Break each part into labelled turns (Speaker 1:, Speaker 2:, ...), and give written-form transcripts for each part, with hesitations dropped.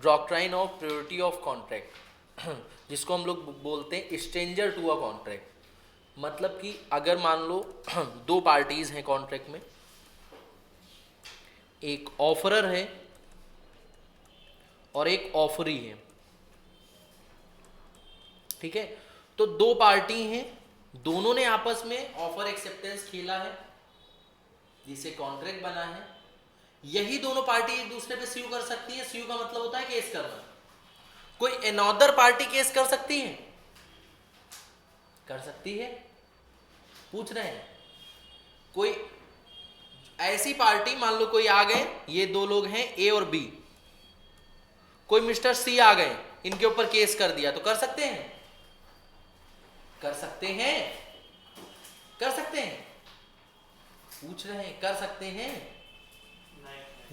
Speaker 1: Doctrine of priority of contract, जिसको हम लोग बोलते हैं स्ट्रेंजर टू अ कॉन्ट्रैक्ट। मतलब कि अगर मान लो दो पार्टीज हैं कॉन्ट्रैक्ट में, एक ऑफरर है और एक ऑफरी है, ठीक है। तो दो पार्टी हैं, दोनों ने आपस में ऑफर एक्सेप्टेंस खेला है जिसे कॉन्ट्रैक्ट बना है। यही दोनों पार्टी एक दूसरे पे स्यू कर सकती है। स्यू का मतलब होता है केस करना। कोई अनदर पार्टी केस कर सकती है? कर सकती है। पूछ रहे हैं कोई ऐसी पार्टी, मान लो कोई आ गए, ये दो लोग हैं ए और बी, कोई मिस्टर सी आ गए, इनके ऊपर केस कर दिया, तो कर सकते हैं? कर सकते हैं। कर सकते हैं। पूछ रहे हैं कर सकते हैं?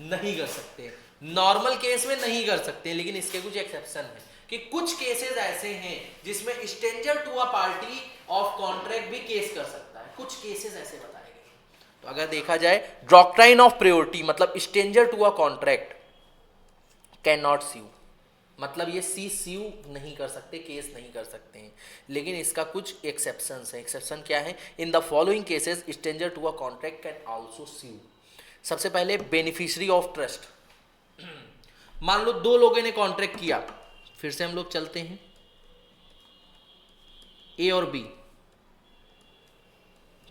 Speaker 1: नहीं कर सकते। नॉर्मल केस में नहीं कर सकते, लेकिन इसके कुछ एक्सेप्शन है कि कुछ केसेस ऐसे हैं जिसमें stranger to a party of contract भी केस कर सकता है। कुछ केसेस ऐसे बताए गए। तो अगर देखा जाए डॉक्ट्राइन ऑफ प्रायोरिटी मतलब stranger to a contract can not sue, मतलब ये सी स्यू नहीं कर सकते, केस नहीं कर सकते हैं। लेकिन इसका कुछ एक्सेप्शंस है। एक्सेप्शन क्या है? In the following cases stranger to a contract can also sue. सबसे पहले बेनिफिशियरी ऑफ ट्रस्ट। मान लो दो लोगों ने कॉन्ट्रैक्ट किया, फिर से हम लोग चलते हैं, ए और बी,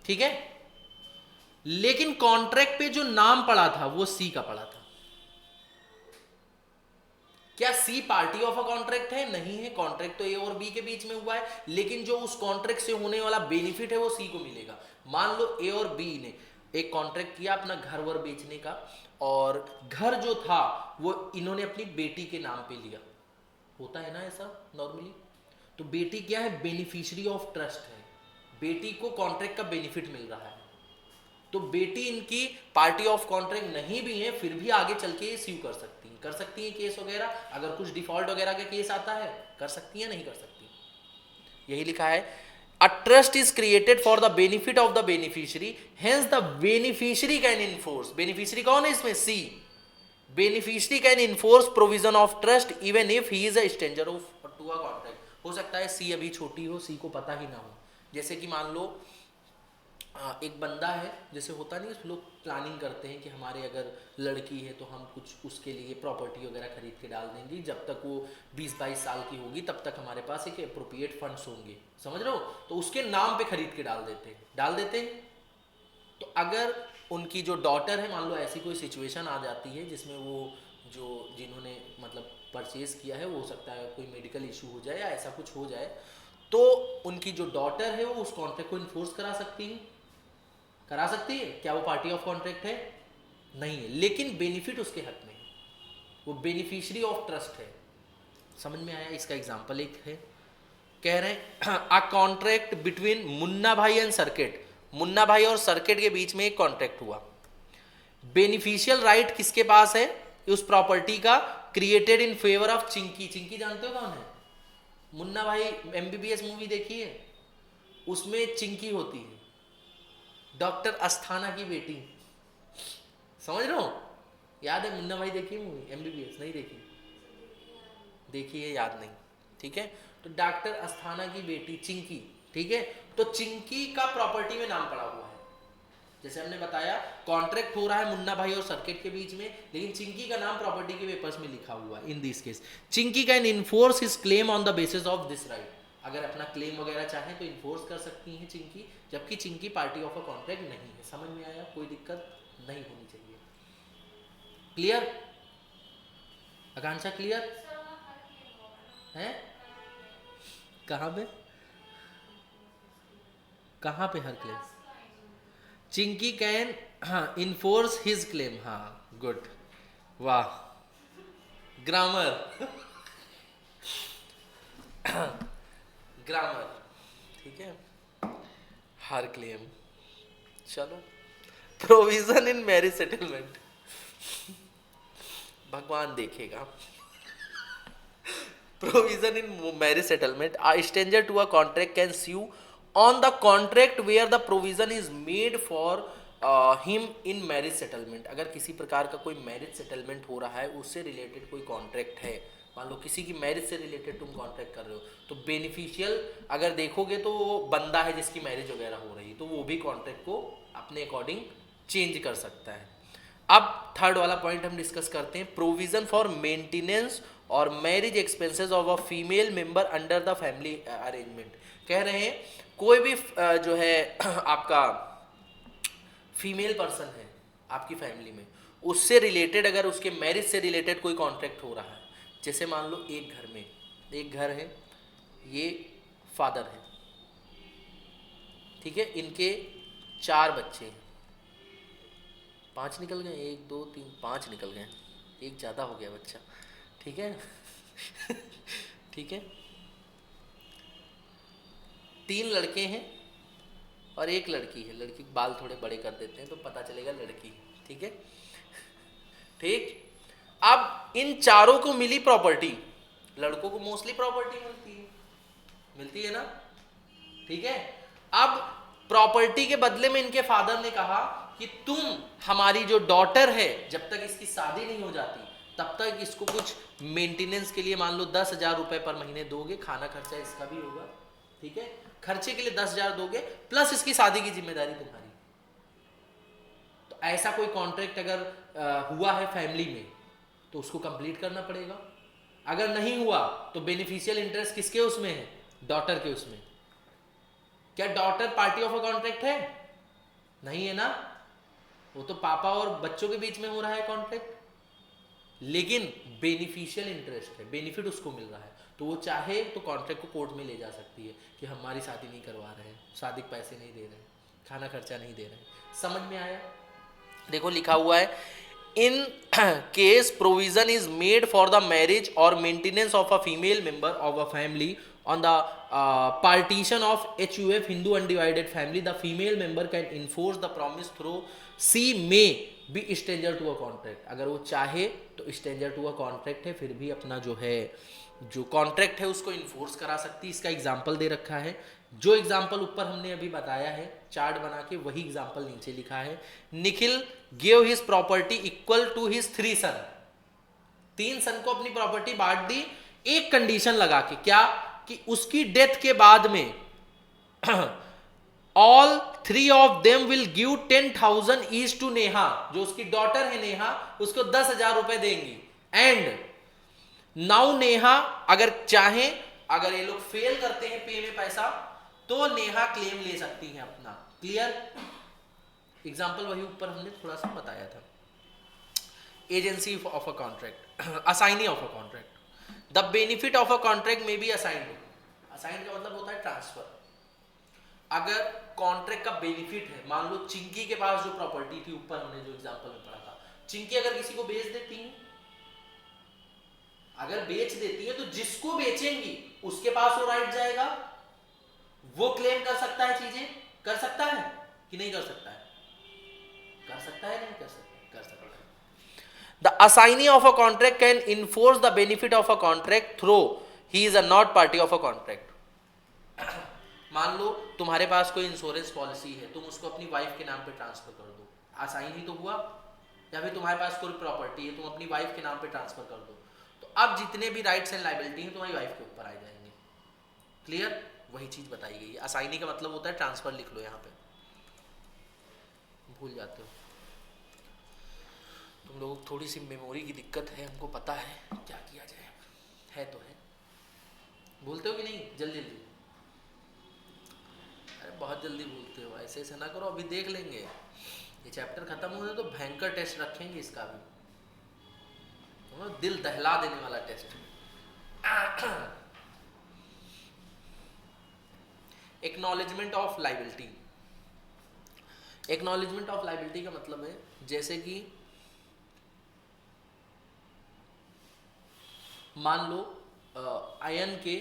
Speaker 1: ठीक है। लेकिन कॉन्ट्रैक्ट पे जो नाम पड़ा था वो सी का पड़ा था। क्या सी पार्टी ऑफ अ कॉन्ट्रैक्ट है? नहीं है। कॉन्ट्रैक्ट तो ए और बी के बीच में हुआ है, लेकिन जो उस कॉन्ट्रैक्ट से होने वाला बेनिफिट है वो सी को मिलेगा। मान लो ए और बी ने एक कॉन्ट्रैक्ट किया अपना घर वर बेचने का, और घर जो था वो इन्होंने अपनी बेटी के नाम पे लिया। होता है ना ऐसा नॉर्मली। तो बेटी क्या है? बेनिफिशियरी ऑफ ट्रस्ट है। बेटी को कॉन्ट्रैक्ट का बेनिफिट मिल रहा है। तो बेटी इनकी पार्टी ऑफ कॉन्ट्रैक्ट नहीं भी है, फिर भी आगे चल के स्यू कर सकती हैं, कर सकती हैं केस वगैरह। अगर कुछ डिफॉल्ट वगैरह का केस आता है, कर सकती हैं, नहीं कर सकती। यही लिखा है, a trust is created for the benefit of the beneficiary, hence the beneficiary can enforce. Beneficiary कौन है इसमें? C. Beneficiary can enforce provision of trust even if he is a stranger of to a contract. हो सकता है सी अभी छोटी हो, सी को पता ही ना हो। जैसे कि मान लो एक बंदा है, जैसे होता नहीं, लोग प्लानिंग करते हैं कि हमारे अगर लड़की है तो हम कुछ उसके लिए प्रॉपर्टी वगैरह खरीद के डाल देंगे, जब तक वो 20-22 साल की होगी तब तक हमारे पास एक अप्रोप्रिएट फंड्स होंगे, समझ रहे हो। तो उसके नाम पे खरीद के डाल देते हैं। तो अगर उनकी जो डॉटर है, मान लो ऐसी कोई सिचुएशन आ जाती है जिसमें वो जो जिन्होंने मतलब परचेज किया है, वो हो सकता है कोई मेडिकल इशू हो जाए या ऐसा कुछ हो जाए, तो उनकी जो डॉटर है वो उस कॉन्ट्रैक्ट को इन्फोर्स करा सकती है। करा सकती है। क्या वो पार्टी ऑफ कॉन्ट्रैक्ट है? नहीं है, लेकिन बेनिफिट उसके हक में है, वो बेनिफिशियरी ऑफ ट्रस्ट है। समझ में आया? इसका एग्जांपल एक है, कह रहे हैं अ कॉन्ट्रैक्ट बिटवीन मुन्ना भाई एंड सर्किट। मुन्ना भाई और सर्किट के बीच में एक कॉन्ट्रैक्ट हुआ। बेनिफिशियल राइट किसके पास है उस प्रॉपर्टी का? Created in favour of Chinki. Chinki जानते हो कौन है? मुन्ना भाई एमबीबीएस मूवी देखी है, उसमें चिंकी होती है, डॉक्टर अस्थाना की बेटी। समझ रहे हो? याद है मुन्ना भाई? देखी मूवी एमबीबीएस? नहीं देखी? देखी है, याद नहीं, ठीक है। तो डॉक्टर अस्थाना की बेटी चिंकी, ठीक है। तो चिंकी का प्रॉपर्टी में नाम पड़ा हुआ है। जैसे हमने बताया कॉन्ट्रैक्ट हो रहा है मुन्ना भाई और सर्किट के बीच में, लेकिन चिंकी का नाम प्रॉपर्टी के पेपर्स में लिखा हुआ है। In this case Chinki can enforce his claim on the basis of this right. अगर अपना क्लेम वगैरह चाहे तो इन्फोर्स कर सकती हैं चिंकी, जबकि Chinki party of a contract नहीं है। समझ में आया? कोई दिक्कत नहीं होनी चाहिए। क्लियर? आकांक्षा क्लियर है? कहाँ पे? कहाँ पे हर क्लेम? चिंकी कैन, हाँ, इन्फोर्स हिज क्लेम। हाँ, गुड, वाह, ग्रामर ग्रामर, ठीक है। हर क्लेम, चलो। प्रोविजन इन मैरिज सेटलमेंट, भगवान देखेगा। Provision in marriage settlement, a stranger to a contract can sue on the contract where the provision is made for him in marriage settlement, अगर किसी प्रकार का कोई मैरिज सेटलमेंट हो रहा है, उससे रिलेटेड कोई कॉन्ट्रैक्ट है, मान लो किसी की मैरिज से रिलेटेड तुम कॉन्ट्रैक्ट कर रहे हो, तो बेनिफिशियल अगर देखोगे तो वो बंदा है जिसकी मैरिज वगैरह हो रही, तो वो भी कॉन्ट्रैक्ट को अपने अकॉर्डिंग चेंज कर सकता है। अब थर्ड वाला पॉइंट हम डिस्कस करते हैं, प्रोविजन फॉर मेंटेनेंस और marriage expenses of a female member under the family arrangement. कह रहे हैं कोई भी जो है आपका फीमेल पर्सन है आपकी फैमिली में, उससे रिलेटेड अगर उसके मैरिज से रिलेटेड कोई कॉन्ट्रैक्ट हो रहा है, जैसे मान लो एक घर में, एक घर है, ये फादर है, ठीक है, इनके 4 बच्चे हैं, 5 निकल गए, 1 2 3 5 निकल गए, एक ज़्यादा हो गया बच्चा, ठीक है ठीक है, 3 लड़के हैं और 1 लड़की है, लड़की के बाल थोड़े बड़े कर देते हैं तो पता चलेगा लड़की, ठीक है, ठीक। अब इन चारों को मिली प्रॉपर्टी, लड़कों को मोस्टली प्रॉपर्टी मिलती है ना, ठीक है। अब प्रॉपर्टी के बदले में इनके फादर ने कहा कि तुम हमारी जो डॉटर है, जब तक इसकी शादी नहीं हो जाती तब तक इसको कुछ मेंटेनेंस के लिए मान लो 10,000 रुपए पर महीने दोगे, खाना खर्चा इसका भी होगा, ठीक है, खर्चे के लिए 10,000 दोगे, प्लस इसकी शादी की जिम्मेदारी तुम्हारी। तो ऐसा कोई कॉन्ट्रैक्ट अगर हुआ है फैमिली में तो उसको कंप्लीट करना पड़ेगा। अगर नहीं हुआ तो बेनिफिशियल इंटरेस्ट किसके उसमें है, डॉटर के उसमें। क्या daughter party of a contract है? नहीं है ना, वो तो पापा और बच्चों के बीच में हो रहा है कॉन्ट्रैक्ट, लेकिन बेनिफिशियल इंटरेस्ट है, बेनिफिट उसको मिल रहा है, तो वो चाहे तो कॉन्ट्रैक्ट को कोर्ट में ले जा सकती है कि हमारी शादी नहीं करवा रहे हैं, शादी के पैसे नहीं दे रहे हैं, खाना खर्चा नहीं दे रहे हैं। समझ में आया? देखो लिखा हुआ है, in case provision is made for the marriage और maintenance of a female member of a family on the partition of HUF Hindu undivided family, the female member can enforce the promise through C may be stranger to a contract। अगर वो चाहे तो stranger to a contract है, फिर भी अपना जो है जो कॉन्ट्रैक्ट है उसको इन्फोर्स करा सकती है। इसका एग्जाम्पल दे रखा है, जो एग्जाम्पल ऊपर हमने अभी बताया है चार्ट बना के, वही एग्जाम्पल नीचे लिखा है। Nikhil give his property equal to his 3 son, 3 son को अपनी प्रॉपर्टी बांट दी, एक कंडीशन लगा के, क्या कि उसकी डेथ के बाद में all 3 of them will give 10,000 each to Neha, जो उसकी डॉटर है नेहा उसको 10,000 रुपए देंगी। एंड नाउ नेहा अगर चाहे, अगर ये लोग फेल करते हैं पे में पैसा, तो नेहा क्लेम ले सकती है अपना। क्लियर? एग्जाम्पल वही ऊपर हमने थोड़ा सा बताया था। Agency of a contract, assignee of a contract, the benefit of a contract में बी असाइंड। असाइंड का मतलब होता है ट्रांसफर। अगर कॉन्ट्रैक्ट का बेनिफिट है, मान लो चिंकी के पास जो प्रॉपर्टी थी, ऊपर हमने जो एग्जांपल में पढ़ा था, चिंकी अगर किसी को बेच देती है, अगर बेच देती है तो जिसको बेचेंगी उसके पास वो राइट जाएगा, वो क्लेम कर सकता है, चीजें कर सकता है कि नहीं कर सकता है? कर सकता है, नहीं कर सकता? कर सकता है। The assignee of a contract can enforce the benefit of a contract through he is a not party of a contract। मान लो तुम्हारे पास कोई इंश्योरेंस पॉलिसी है, तुम उसको अपनी वाइफ के नाम पे ट्रांसफर कर दो, असाइन ही तो हुआ। या फिर तुम्हारे पास कोई प्रॉपर्टी है, तुम अपनी वाइफ के नाम पे ट्रांसफर कर दो, तो अब जितने भी राइट्स एंड लायबिलिटी हैं तुम्हारी वाइफ के ऊपर आ जाएंगे। क्लियर? वही चीज बताई गई है। असाइनी का मतलब होता है ट्रांसफर, लिख लो यहाँ पे, भूल जाते हो तुम लोगों को, थोड़ी सी मेमोरी की दिक्कत है, हमको पता है, क्या किया जाए, है तो है। भूलते हो कि नहीं जल्दी जल्दी? अरे बहुत जल्दी भूलते हो, ऐसे ऐसे ना करो, अभी देख लेंगे, ये चैप्टर खत्म हो जाए तो भयंकर टेस्ट रखेंगे इसका भी, तो दिल दहला देने वाला test. Acknowledgement of liability. Acknowledgement of liability का मतलब है, जैसे कि मान लो आयन के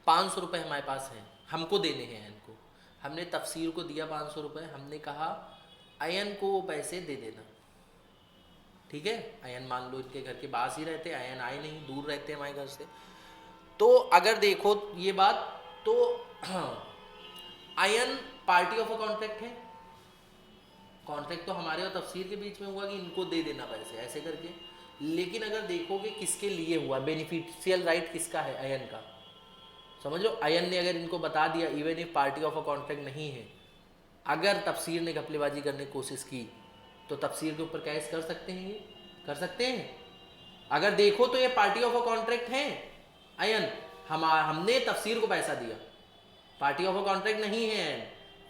Speaker 1: 500 रुपये हमारे पास हैं, हमको देने हैं आयन को, हमने तफसीर को दिया 500 रुपये, हमने कहा आयन को वो पैसे दे देना, ठीक है। आयन मान लो इनके घर के पास ही रहते, आयन आए नहीं, दूर रहते हमारे घर से, तो अगर देखो ये बात, तो ion party of a contract है, कॉन्ट्रैक्ट तो हमारे और तफसीर के बीच में हुआ कि इनको दे देना पैसे ऐसे करके, लेकिन अगर देखोगे किसके लिए हुआ, बेनिफिशियल राइट किसका है, अयन का। समझ लो, अयन ने अगर इनको बता दिया even if party of a contract नहीं है, अगर तफसीर ने घपलेबाजी करने की कोशिश की तो तफसीर के ऊपर केस कर सकते हैं, ये कर सकते हैं। अगर देखो तो ये पार्टी ऑफ अ कॉन्ट्रैक्ट है अयन, हमने तफसीर को पैसा दिया, पार्टी ऑफ अ कॉन्ट्रैक्ट नहीं है अयन,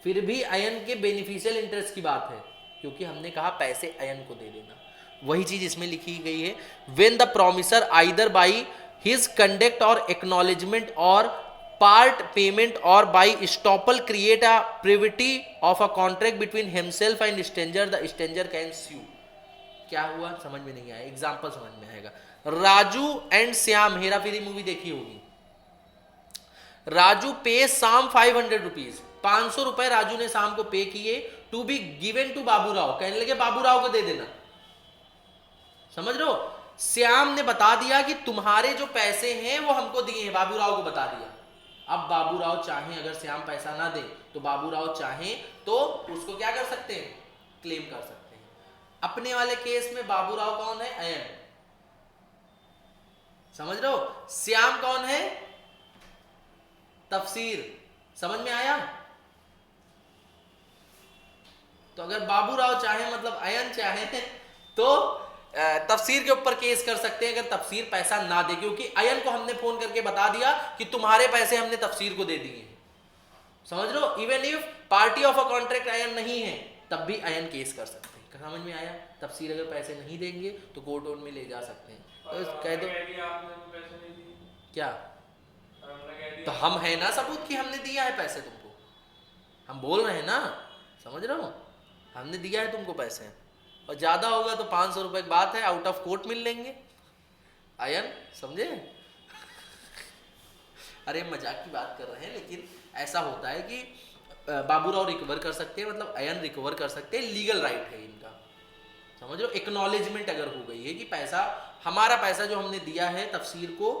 Speaker 1: फिर भी अयन के बेनिफिशियल इंटरेस्ट की बात है, क्योंकि हमने कहा पैसे अयन को दे देना। वही चीज इसमें लिखी गई है, when the promisor either by his conduct और एक्नॉलेजमेंट और पार्ट पेमेंट और by estoppel create a privity of a contract between himself and stranger, the stranger can sue. क्या हुआ समझ में नहीं आया, एग्जाम्पल समझ में आएगा। राजू एंड श्याम, हेरा फेरी मूवी देखी होगी, राजू पे शाम 500 रुपीज, 500 रुपए राजू ने शाम को पे किए to be given to Baburao, कहने लगे बाबूराव को दे देना। समझ रहे हो, श्याम ने बता दिया कि तुम्हारे जो पैसे हैं वो हमको दिए हैं, बाबूराव को बता दिया। अब बाबूराव चाहें अगर श्याम पैसा ना दे तो बाबूराव चाहें तो उसको क्या कर सकते हैं, क्लेम कर सकते हैं। अपने वाले केस में बाबूराव कौन है, अयन। समझ रहे हो, श्याम कौन है, तफसीर। समझ में आया। तो अगर बाबूराव चाहे मतलब अयन चाहे तो तफसीर के ऊपर केस कर सकते हैं अगर तफसीर पैसा ना दे, क्योंकि अयन को हमने फोन करके बता दिया कि तुम्हारे पैसे हमने तफसीर को दे दिए। समझ लो, even if party of a contract अयन नहीं है तब भी अयन केस कर सकते हैं। समझ में आया। तफसीर अगर पैसे नहीं देंगे तो कोर्ट में ले जा सकते हैं। तो कह दो क्या, तो हम है ना सबूत कि हमने दिया है पैसे तुमको, हम बोल रहे हैं ना। समझ रहे हो, हमने दिया है तुमको पैसे, और ज्यादा होगा तो 500 रुपए की बात है, आउट ऑफ कोर्ट मिल लेंगे। अयन समझे। अरे मजाक की बात कर रहे हैं, लेकिन ऐसा होता है कि बाबूराव रिकवर कर सकते हैं, मतलब अयन रिकवर कर सकते हैं, लीगल राइट है इनका। समझ लो, एक्नॉलेजमेंट अगर हो गई है कि पैसा हमारा पैसा जो हमने दिया है तफसीर को,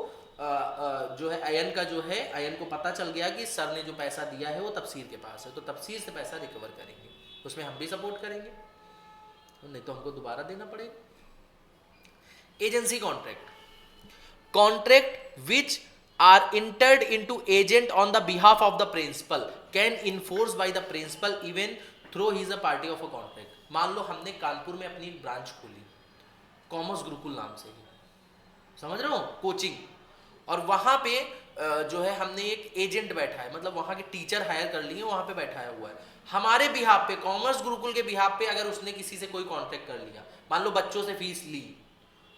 Speaker 1: जो है अयन का जो है, अयन को पता चल गया कि सर ने जो पैसा दिया है वो तफसीर के पास है, तो तफसीर से पैसा रिकवर करेंगे, उसमें हम भी सपोर्ट करेंगे, नहीं तो हमको दोबारा देना पड़ेगा। Agency contract, contract which are entered into agent on the behalf of the principal can enforce by the principal even through he is a party of a contract. मान लो हमने कानपुर में अपनी ब्रांच खोली, कॉमर्स गुरुकुल नाम से ही, समझ रहे हो, कोचिंग, और वहां पे जो है हमने एक एजेंट बैठा है, मतलब वहां के टीचर हायर कर लिए, वहां पे बैठाया हुआ है हमारे बिहाफ पे, कॉमर्स गुरुकुल के बिहाफ पे। अगर उसने किसी से कोई कॉन्ट्रैक्ट कर लिया, मान लो बच्चों से फीस ली,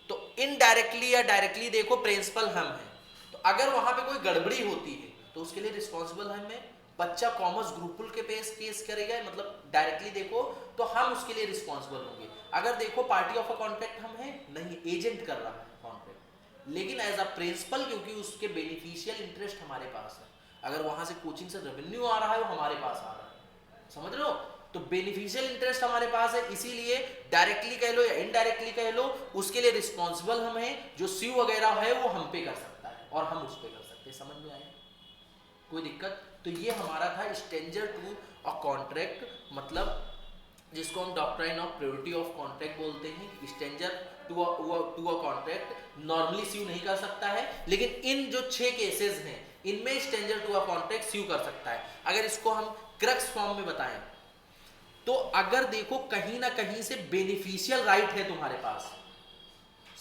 Speaker 1: तो इनडायरेक्टली या डायरेक्टली देखो प्रिंसिपल हम हैं, तो अगर वहां पे कोई गड़बड़ी होती है तो उसके लिए रिस्पॉन्सिबल हम हैं। बच्चा कॉमर्स गुरुकुल के पेश केस करेगा, मतलब डायरेक्टली देखो तो हम उसके लिए रिस्पॉन्सिबल होंगे। अगर देखो पार्टी ऑफ अ कॉन्ट्रैक्ट हम हैं नहीं, एजेंट कर रहा है कॉन्ट्रैक्ट, लेकिन एज अ प्रिंसिपल क्योंकि उसके बेनिफिशियल इंटरेस्ट हमारे पास है, अगर वहां से कोचिंग से रेवेन्यू आ रहा है वो हमारे पास आ रहा है, समझ रहे हो, तो बेनिफिशियल इंटरेस्ट हमारे पास है, इसीलिए डायरेक्टली कह लो या इनडायरेक्टली कह लो उसके लिए रिस्पॉन्सिबल हम हैं। जो सी वगैरह है वो हम पे कर सकता है और हम उस पे कर सकते हैं। समझ में आया, कोई दिक्कत। तो ये हमारा था स्ट्रेंजर टू अ कॉन्ट्रैक्ट, मतलब जिसको हम doctrine of priority of contract बोलते हैं। Stranger to a contract normally sue नहीं कर सकता है, लेकिन इन जो 6 केसेस हैं इनमें स्ट्रेंजर टू अ कॉन्ट्रैक्ट स्यू कर सकता है। अगर इसको हम क्रक्स फॉर्म में बताएं तो अगर देखो कहीं ना कहीं से बेनिफिशियल राइट है तुम्हारे पास,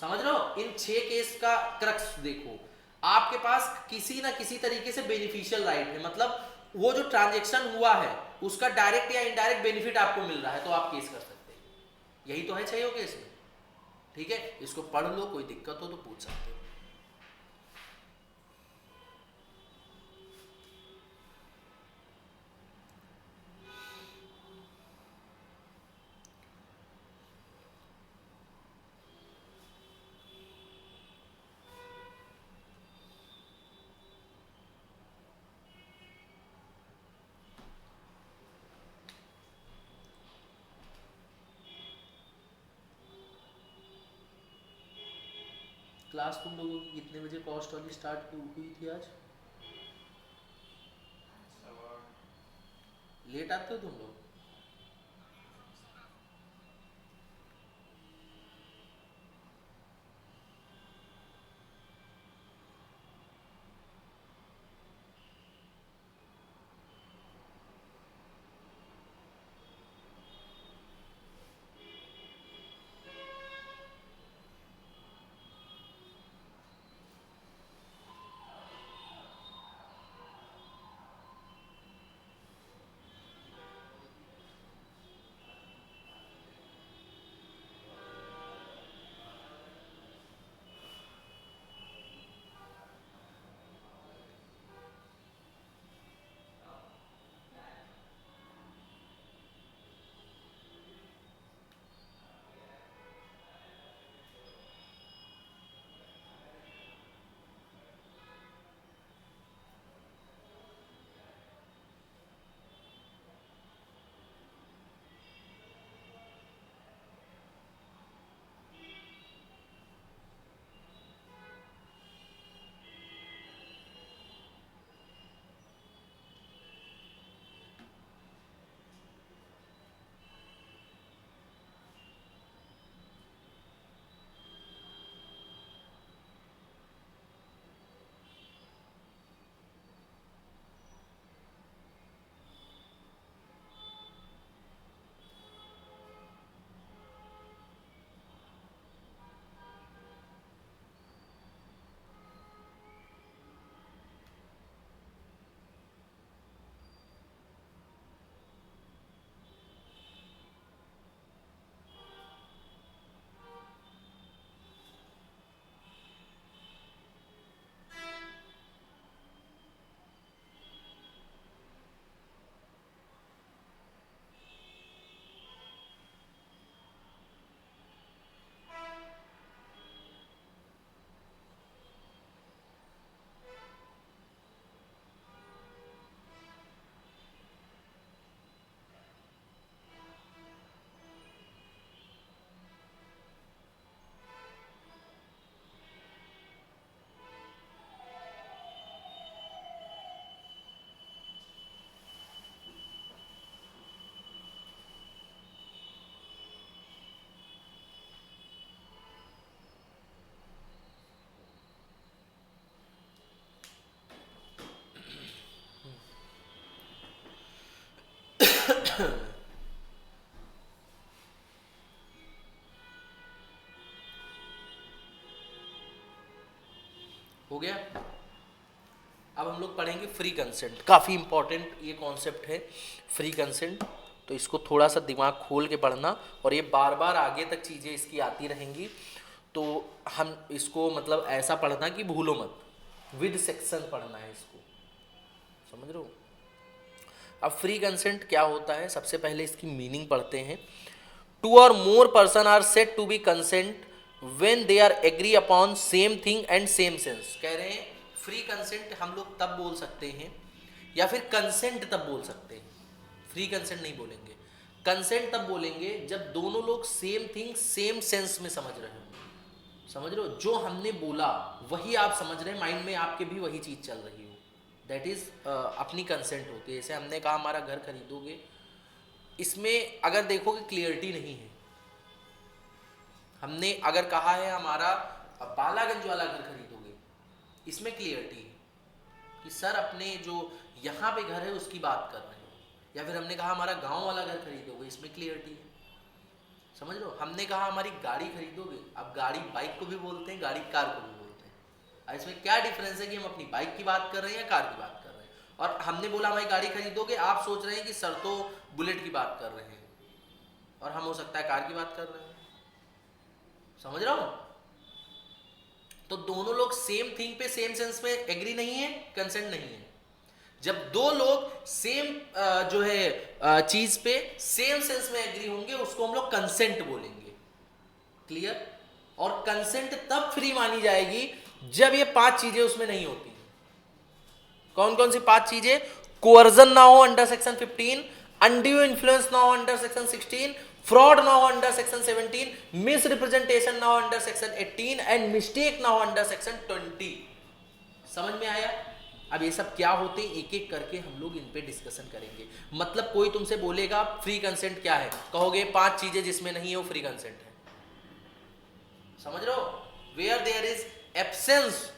Speaker 1: समझ रहे हो, इन 6 केस का क्रक्स देखो, आपके पास किसी ना किसी तरीके से बेनिफिशियल राइट है, मतलब वो जो ट्रांजैक्शन हुआ है उसका डायरेक्ट या इनडायरेक्ट बेनिफिट आपको मिल रहा है, तो आप केस कर सकते हैं। यही तो है 6 केस में, ठीक है। इसको पढ़ लो, कोई दिक्कत हो तो पूछ सकते हो। क्लास तुम लोगों की कितने बजे कॉस्ट वाली स्टार्ट हुई थी आज? लेट आते हो तुम लोग? हो गया। अब हम लोग पढ़ेंगे फ्री कंसेंट, काफ़ी इंपॉर्टेंट ये कॉन्सेप्ट है फ्री कंसेंट, तो इसको थोड़ा सा दिमाग खोल के पढ़ना, और ये बार बार आगे तक चीज़ें इसकी आती रहेंगी, तो हम इसको मतलब ऐसा पढ़ना कि भूलो मत, विद सेक्शन पढ़ना है इसको, समझ रहे हो। अब फ्री कंसेंट क्या होता है, सबसे पहले इसकी मीनिंग पढ़ते हैं। Two or more person are said to be consent when they are agree upon same thing and same sense. कह रहे हैं फ्री कंसेंट हम लोग तब बोल सकते हैं, या फिर कंसेंट तब बोल सकते हैं, फ्री कंसेंट नहीं बोलेंगे, कंसेंट तब बोलेंगे जब दोनों लोग सेम थिंग सेम सेंस में समझ रहे हो। समझ रहे हो, जो हमने बोला वही आप समझ रहे हैं, माइंड में आपके भी वही चीज़ चल रही हो, दैट इज अपनी कंसेंट होती है। जैसे हमने कहा हमारा घर खरीदोगे, इसमें अगर देखोगे क्लियरिटी नहीं है। हमने अगर कहा है हमारा बालागंज वाला घर खरीदोगे, इसमें क्लियरिटी है कि सर अपने जो यहाँ पे घर है उसकी बात कर रहे हैं, या फिर हमने कहा हमारा गांव वाला घर खरीदोगे, इसमें क्लियरिटी है। समझ रहे हो, हमने कहा हमारी गाड़ी खरीदोगे, अब गाड़ी बाइक को भी बोलते हैं, गाड़ी कार को भी बोलते हैं, इसमें क्या डिफरेंस है कि हम अपनी बाइक की बात कर रहे हैं या कार की बात कर रहे हैं। और हमने बोला हमारी गाड़ी खरीदोगे, आप सोच रहे हैं कि सर तो बुलेट की बात कर रहे हैं, और हम हो सकता है कार की बात कर रहे हैं। समझ रहा हूं, तो दोनों लोग सेम थिंग पे सेम सेंस में एग्री नहीं है, कंसेंट नहीं है। जब दो लोग सेम जो है चीज पे सेम सेंस में एग्री होंगे, उसको हम लोग कंसेंट बोलेंगे। क्लियर। और कंसेंट तब फ्री मानी जाएगी जब ये 5 चीजें उसमें नहीं होती। कौन कौन सी 5 चीजें? कोअर्जन ना हो अंडर सेक्शन 15, अनड्यू इन्फ्लुएंस ना हो अंडर सेक्शन 16, फ्रॉड ना हो अंडर सेक्शन 17, मिस रिप्रेजेंटेशन ना हो अंडर सेक्शन 18 एंड मिस्टेक ना हो अंडर सेक्शन 20। समझ में आया? अब ये सब क्या होते हैं एक एक करके हम लोग इन पे डिस्कशन करेंगे। मतलब कोई तुमसे बोलेगा फ्री कंसेंट क्या है, कहोगे 5 चीजें जिसमें नहीं है वो फ्री कंसेंट है। समझ रहे हो, where there is absence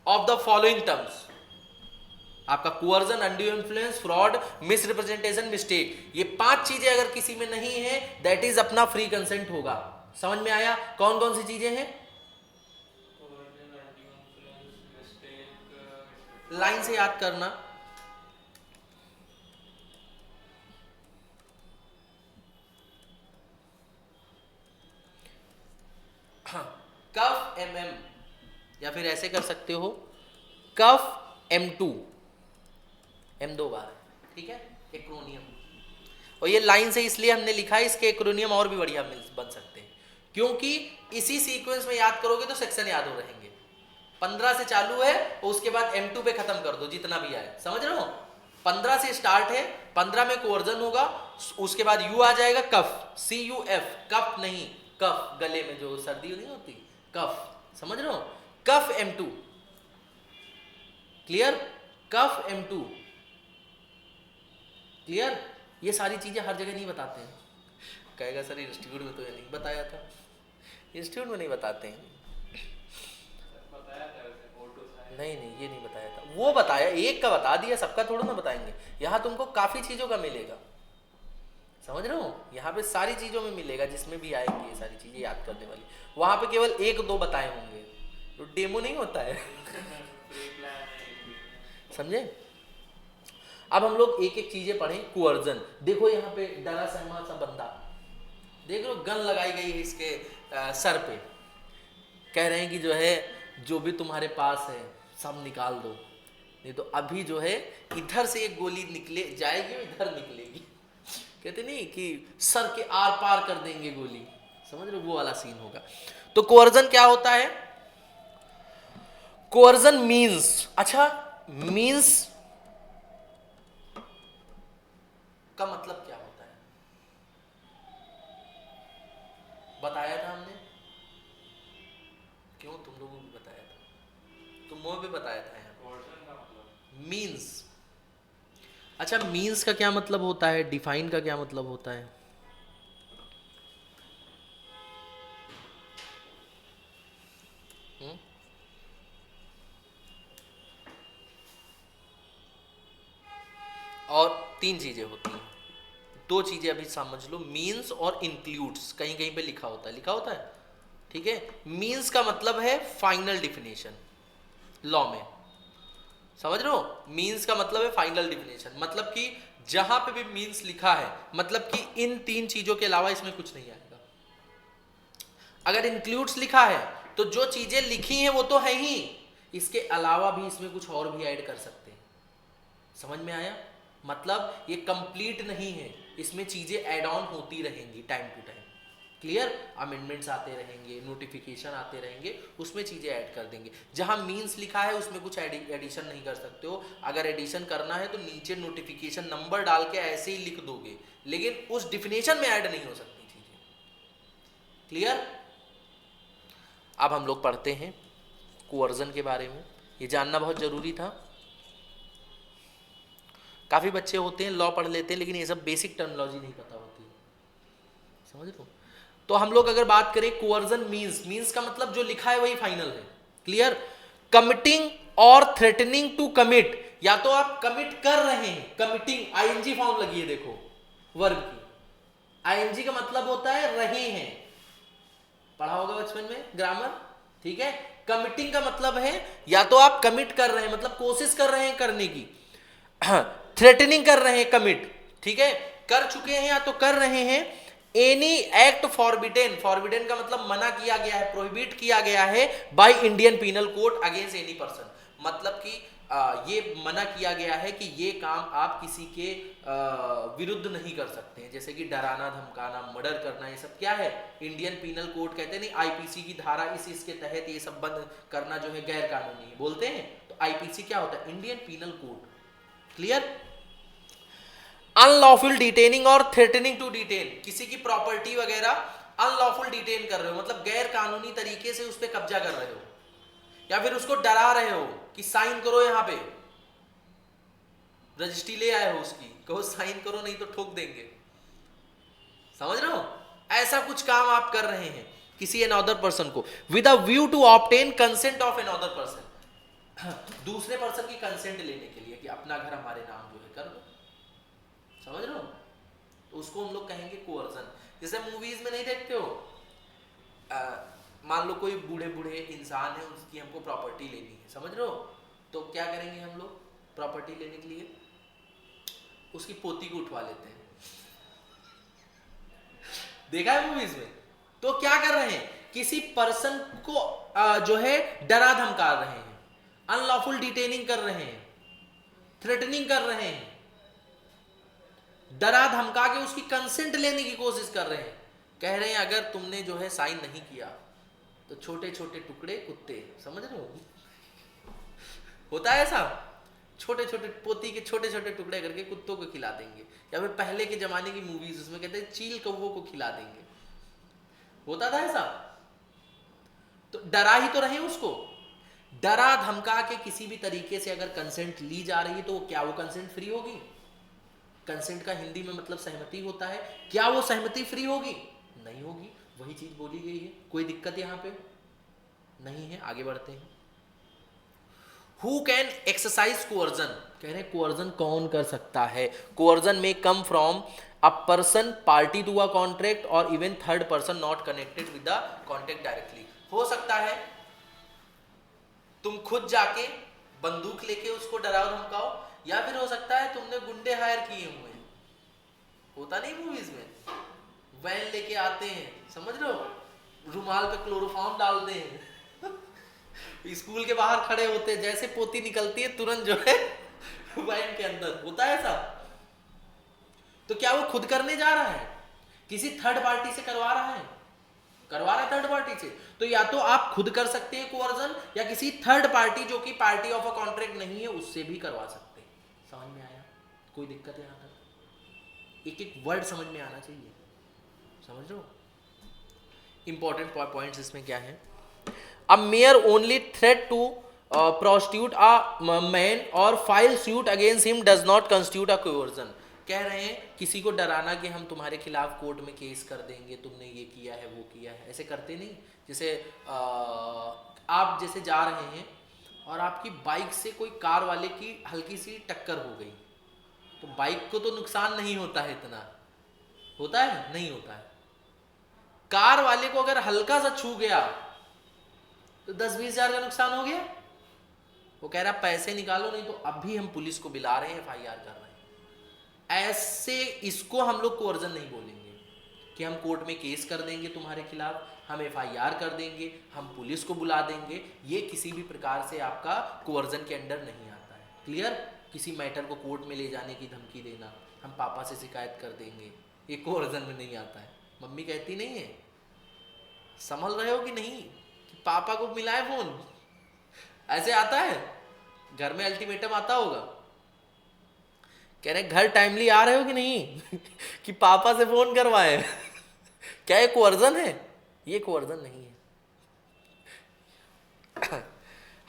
Speaker 1: of the following terms, आपका coercion, undue influence, fraud, misrepresentation, mistake, ये 5 चीजें अगर किसी में नहीं है दैट इज अपना फ्री कंसेंट होगा। समझ में आया? कौन कौन सी चीजें हैं? लाइन से याद करना। हाँ, कफ MM, या फिर ऐसे कर सकते हो कफ M2, M 2 बार, ठीक है, एक्रोनियम। और ये लाइन से इसलिए हमने लिखा है, इसके एक्रोनियम और भी बढ़िया बन सकते हैं, क्योंकि इसी सीक्वेंस में याद करोगे तो सेक्शन याद हो रहेंगे। 15 से चालू है और उसके बाद M2 पे खत्म कर दो जितना भी आए। समझ रहे हो, 15 से स्टार्ट है, 15 में कोअर्जन होगा, उसके बाद U आ जाएगा, कफ, CUF, कफ नहीं, कफ गले में जो सर्दी नहीं होती, कफ। समझ रहे हो, कफ M2। क्लियर, कफ M2। क्लियर। ये सारी चीजें हर जगह नहीं बताते हैं, कहेगा सर इंस्टीट्यूट में तो ये नहीं बताया था, इंस्टीट्यूट में नहीं बताते हैं। नहीं नहीं, ये नहीं बताया था, वो बताया, एक का बता दिया, सबका थोड़ा ना बताएंगे। यहाँ तुमको काफी चीजों का मिलेगा, समझ रहे हो, यहाँ पे सारी चीजों में मिलेगा, जिसमें भी आएंगी ये सारी चीजें याद करने वाली। वहां पे केवल 1-2 बताए होंगे, तो डेमो नहीं होता है। समझे? अब हम लोग एक एक चीजें पढ़ें। कोअर्जन, देखो यहाँ पे डरा सहमा सा बंदा, देख लो गन लगाई गई है इसके सर पे, कह रहे हैं कि जो है जो भी तुम्हारे पास है सब निकाल दो, नहीं तो अभी जो है इधर से एक गोली निकले जाएगी और इधर निकलेगी। कहते नहीं कि सर के आर पार कर देंगे गोली, समझ रहे हो, वो वाला सीन होगा। तो कोअर्जन क्या होता है? कोअर्जन मीन्स, अच्छा मीन्स का मतलब क्या होता है बताया था हमने, क्यों तुम लोगों को भी बताया था, तुम भी बताया था यहाँ मीन्स। अच्छा मीन्स का क्या मतलब होता है, डिफाइन का क्या मतलब होता है? हुँ? और 3 चीजें होती हैं, दो चीजें अभी समझ लो, मीन्स और इंक्लूड्स, कहीं कहीं पे लिखा होता है, ठीक है। मीन्स का मतलब है फाइनल डिफिनेशन लॉ में, समझ रहे हो, मीन्स का मतलब है फाइनल डिफिनेशन, मतलब कि जहां पे भी मीन्स लिखा है मतलब कि इन तीन चीजों के अलावा इसमें कुछ नहीं आएगा। अगर इंक्लूड्स लिखा है तो जो चीजें लिखी हैं वो तो है ही, इसके अलावा भी इसमें कुछ और भी ऐड कर सकते हैं। समझ में आया, मतलब ये कंप्लीट नहीं है, इसमें चीजें ऐड ऑन होती रहेंगी time to time. Clear, amendments आते रहेंगे, नोटिफिकेशन आते रहेंगे, उसमें चीजें ऐड कर देंगे। जहां मीन्स लिखा है उसमें कुछ एडिशन नहीं कर सकते हो। अगर एडिशन करना है तो नीचे नोटिफिकेशन नंबर डाल के ऐसे ही लिख दोगे, लेकिन उस डिफिनेशन में ऐड नहीं हो सकती चीजें। क्लियर। अब हम लोग पढ़ते हैं कोअर्जन के बारे में, ये जानना बहुत जरूरी था। काफी बच्चे होते हैं लॉ पढ़ लेते हैं लेकिन ये सब बेसिक टर्मिनोलॉजी नहीं पता होती, समझ लो। तो हम लोग अगर बात करें कोअर्जन मीन्स का मतलब जो लिखा है वही फाइनल है। क्लियर। कमिटिंग और थ्रेटनिंग टू कमिट, या तो आप कमिट कर रहे हैं, कमिटिंग आईएनजी फॉर्म लगी है देखो वर्ब की, आईएनजी का मतलब होता है रहे हैं, पढ़ा होगा बचपन में ग्रामर, ठीक है। कमिटिंग का मतलब है या तो आप कमिट कर रहे हैं मतलब कोशिश कर रहे हैं करने की, थ्रेटनिंग कर रहे हैं कमिट, ठीक है, कर चुके हैं या तो कर रहे हैं। एनी एक्ट फॉरबिडेन, फॉरबिडेन का मतलब मना किया गया है, प्रोहिबिट किया गया है by Indian penal code against any person, मतलब कि ये मना किया गया है कि ये काम आप किसी के विरुद्ध नहीं कर सकते हैं, जैसे कि डराना धमकाना मर्डर करना, ये सब क्या है इंडियन पीनल कोड कहते हैं, नहीं आईपीसी की धारा इसके तहत ये सब बंद करना जो है गैर कानूनी है बोलते हैं। तो आईपीसी क्या होता है, Indian penal code. Clear. Unlawful detaining और थ्रेटनिंग टू डिटेन, किसी की प्रॉपर्टी वगैरह अनलॉफुल डिटेन कर रहे हो मतलब गैर कानूनी तरीके से उस पर कब्जा कर रहे हो, या फिर उसको डरा रहे हो कि साइन करो, यहां पे रजिस्ट्री ले आए हो उसकी, कहो साइन करो नहीं तो ठोक देंगे, समझ रहे हो, ऐसा कुछ काम आप कर रहे हैं किसी अनदर पर्सन को with a view to obtain consent of another person, दूसरे पर्सन की कंसेंट लेने के लिए कि अपना घर हमारे नाम जो है कर दो, समझ रहे हो, तो उसको हम लोग कहेंगे कोअर्जन। जैसे मूवीज में नहीं देखते हो, मान लो कोई बूढ़े बूढ़े इंसान है उसकी हमको प्रॉपर्टी लेनी है, समझ रहे हो, तो क्या करेंगे हम लोग प्रॉपर्टी लेने के लिए उसकी पोती को उठवा लेते हैं, देखा है मूवीज में। तो क्या कर रहे हैं, किसी पर्सन को जो है डरा धमका रहे हैं, अनलॉफुल डिटेनिंग कर रहे हैं, थ्रेटनिंग कर रहे हैं, डरा धमका के उसकी कंसेंट लेने की कोशिश कर रहे हैं, कह रहे हैं अगर तुमने जो है साइन नहीं किया तो छोटे छोटे टुकड़े कुत्ते, समझ रहे हो, होता है ऐसा, छोटे छोटे पोती के छोटे छोटे टुकड़े करके कुत्तों को खिला देंगे, या फिर पहले के जमाने की मूवीज उसमें कहते हैं चील कौवों को खिला देंगे, होता था ऐसा। तो डरा ही तो रहे उसको, डरा धमका के किसी भी तरीके से अगर कंसेंट ली जा रही है तो क्या वो कंसेंट फ्री होगी, कंसेंट का हिंदी में मतलब सहमति होता है, क्या वो सहमति फ्री होगी, नहीं होगी, वही चीज बोली गई है, कोई दिक्कत यहां पे नहीं है। आगे बढ़ते हैं, हु कैन एक्सरसाइज कोअर्जन, कह रहे हैं कोअर्जन कौन कर सकता है, coercion may come from a person party to a contract और even third person not connected with the contract directly. हो सकता है तुम खुद जाके बंदूक लेके उसको डराओ धमकाओ, या फिर हो सकता है तुमने गुंडे हायर किए हुए हैं, होता नहीं मूवीज में, वैन लेके आते हैं, समझ रहे हो, रुमाल पे क्लोरोफॉर्म डालते हैं स्कूल के बाहर खड़े होते हैं, जैसे पोती निकलती है तुरंत जो है वैन के अंदर, होता है ऐसा। तो क्या वो खुद करने जा रहा है, किसी थर्ड पार्टी से करवा रहा है, करवा रहा है थर्ड पार्टी से, तो या तो आप खुद कर सकते हैं कोअर्जन, या किसी थर्ड पार्टी जो कि पार्टी ऑफ अ कॉन्ट्रैक्ट नहीं है उससे भी करवा सकते हैं। समझ में आया, कोई दिक्कत है यहां तक, एक एक वर्ड समझ में आना चाहिए, समझ लो। इंपॉर्टेंट पॉइंट्स इसमें क्या है, a mere only threat to prostitute a man और file suit against him does not constitute a coercion, कह रहे हैं किसी को डराना कि हम तुम्हारे खिलाफ कोर्ट में केस कर देंगे, तुमने ये किया है वो किया है, ऐसे करते नहीं। जैसे आप जैसे जा रहे हैं और आपकी बाइक से कोई कार वाले की हल्की सी टक्कर हो गई, तो बाइक को तो नुकसान नहीं होता है इतना, होता है? नहीं होता है। कार वाले को अगर हल्का सा छू गया तो 10-20 हजार का नुकसान हो गया। वो कह रहा पैसे निकालो, नहीं तो अभी हम पुलिस को बुला रहे हैं, FIR कर रहे हैं। ऐसे इसको हम लोग कोर्जन नहीं बोलेंगे कि हम कोर्ट में केस कर देंगे तुम्हारे खिलाफ, हम FIR कर देंगे, हम पुलिस को बुला देंगे। ये किसी भी प्रकार से आपका कोर्जन के अंडर नहीं आता है। क्लियर? किसी मैटर को कोर्ट में ले जाने की धमकी देना, हम पापा से शिकायत कर देंगे, ये कोर्जन में नहीं आता है। मम्मी कहती नहीं है, संभल रहे हो कि नहीं, कि पापा को मिला है फोन, ऐसे आता है? घर में अल्टीमेटम आता होगा, कह रहे घर टाइमली आ रहे हो कि नहीं कि पापा से फोन करवाए क्या ये कोर्जन है? ये कोर्जन नहीं है।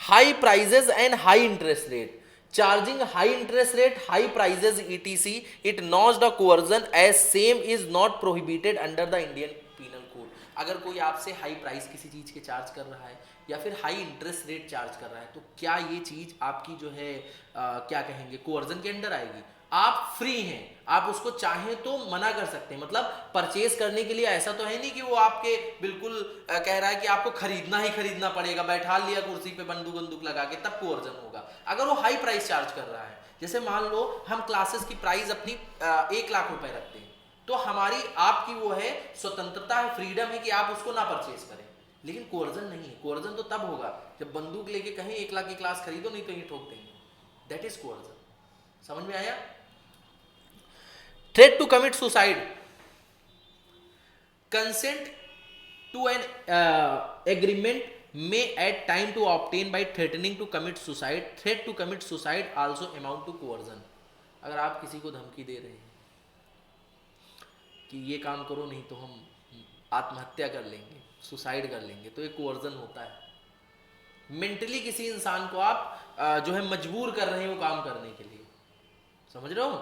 Speaker 1: High prices and high interest rate, charging high interest rate, high prices etc, it not the coercion as same is not prohibited under the Indian penal code. अगर कोई आपसे हाई प्राइस किसी चीज के चार्ज कर रहा है या फिर हाई इंटरेस्ट रेट चार्ज कर रहा है, तो क्या ये चीज आपकी जो है क्या कहेंगे, कोर्जन के अंडर आएगी? आप फ्री हैं, आप उसको चाहें तो मना कर सकते हैं। मतलब परचेज करने के लिए ऐसा तो है नहीं कि वो आपके बिल्कुल कह रहा है कि आपको खरीदना ही खरीदना पड़ेगा, बैठा लिया कुर्सी पे बंदूक बंदूक लगा के तब कोर्जन होगा। अगर वो हाई प्राइस चार्ज कर रहा है, जैसे मान लो हम क्लासेस की प्राइस अपनी 1 लाख रुपए रखते हैं, तो हमारी आपकी वो है स्वतंत्रता है, फ्रीडम है कि आप उसको ना परचेज करें, लेकिन कोर्जन नहीं है। कोर्जन तो तब होगा जब बंदूक लेके कहें 1 लाख की क्लास खरीदो, नहीं तो ये ठोक देंगे, दैट इज कोर्जन। समझ में आया? Threat to commit suicide, consent to an agreement may at time to obtain by threatening to commit suicide, threat to commit suicide also amount to coercion। अगर आप किसी को धमकी दे रहे हैं कि ये काम करो नहीं तो हम आत्महत्या कर लेंगे, सुसाइड कर लेंगे, तो ये कोर्जन होता है। मेंटली किसी इंसान को आप जो है मजबूर कर रहे हैं वो काम करने के लिए, समझ रहे हो,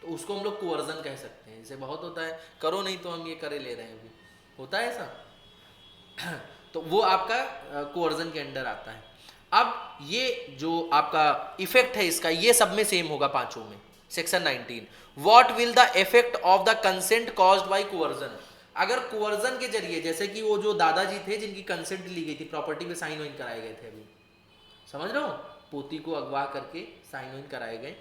Speaker 1: तो उसको हम लोग कोर्जन कह सकते हैं। जैसे बहुत होता है, करो नहीं तो हम ये करे ले रहे हैं, अभी होता है ऐसा तो वो आपका कोर्जन के अंडर आता है। अब ये जो आपका इफेक्ट है इसका, ये सब में सेम होगा पांचों में। Section 19, what will the effect of the consent caused by coercion. अगर कोर्जन के जरिए, जैसे कि वो जो दादाजी थे जिनकी कंसेंट ली गई थी, प्रॉपर्टी पे साइन वाइन कराए गए थे, अभी समझ रहे हो, पोती को अगवा करके साइन वाइन कराए गए,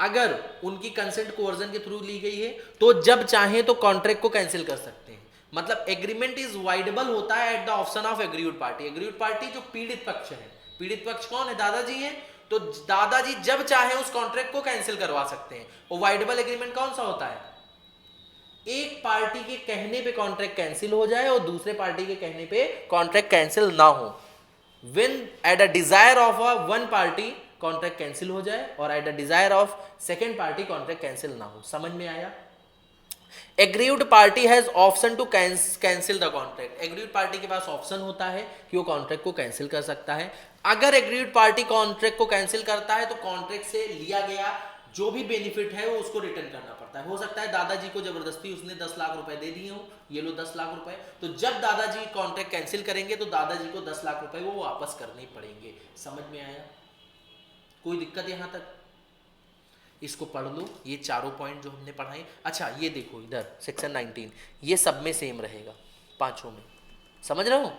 Speaker 1: अगर उनकी कंसेंट कोर्जन के थ्रू ली गई है तो जब चाहे तो कॉन्ट्रैक्ट को कैंसिल कर सकते हैं। मतलब एग्रीमेंट इज वाइडेबल होता है at the option of agreed party. Agreed party जो पीड़ित पक्ष है, पीड़ित पक्ष कौन है? दादाजी हैं, तो दादाजी जब चाहे उस कॉन्ट्रैक्ट को कैंसिल करवा सकते हैं। और वाइडेबल एग्रीमेंट कौन सा होता है? एक पार्टी के कहने पे कॉन्ट्रैक्ट कैंसिल हो जाए और दूसरे पार्टी के कहने पे कॉन्ट्रैक्ट कैंसिल ना हो। When at a desire of a one party contract cancel हो जाए और at the desire of second party contract cancel ना हो। समझ में आया? Aggrieved party has option to cancel the contract. Aggrieved party के पास ऑप्शन होता है कि वो कॉन्ट्रैक्ट को कैंसिल कर सकता है। अगर एग्रीव्ड पार्टी कॉन्ट्रैक्ट को कैंसिल करता है तो कॉन्ट्रैक्ट से लिया गया जो भी बेनिफिट है वो उसको रिटर्न करना पड़ता है। हो सकता है दादाजी को जबरदस्ती उसने 10 लाख रुपए दे दिए हो, ये लो 10 लाख रुपए, तो जब दादाजी कॉन्ट्रैक्ट कैंसिल करेंगे तो दादाजी को 10 लाख रुपए वो वापस करने पड़ेंगे। समझ में आया? कोई दिक्कत यहां तक? इसको पढ़ लो, ये चारों पॉइंट जो हमने पढ़ाए। अच्छा ये देखो इधर सेक्शन 19, ये सब में सेम रहेगा पांचों में, समझ रहे हो?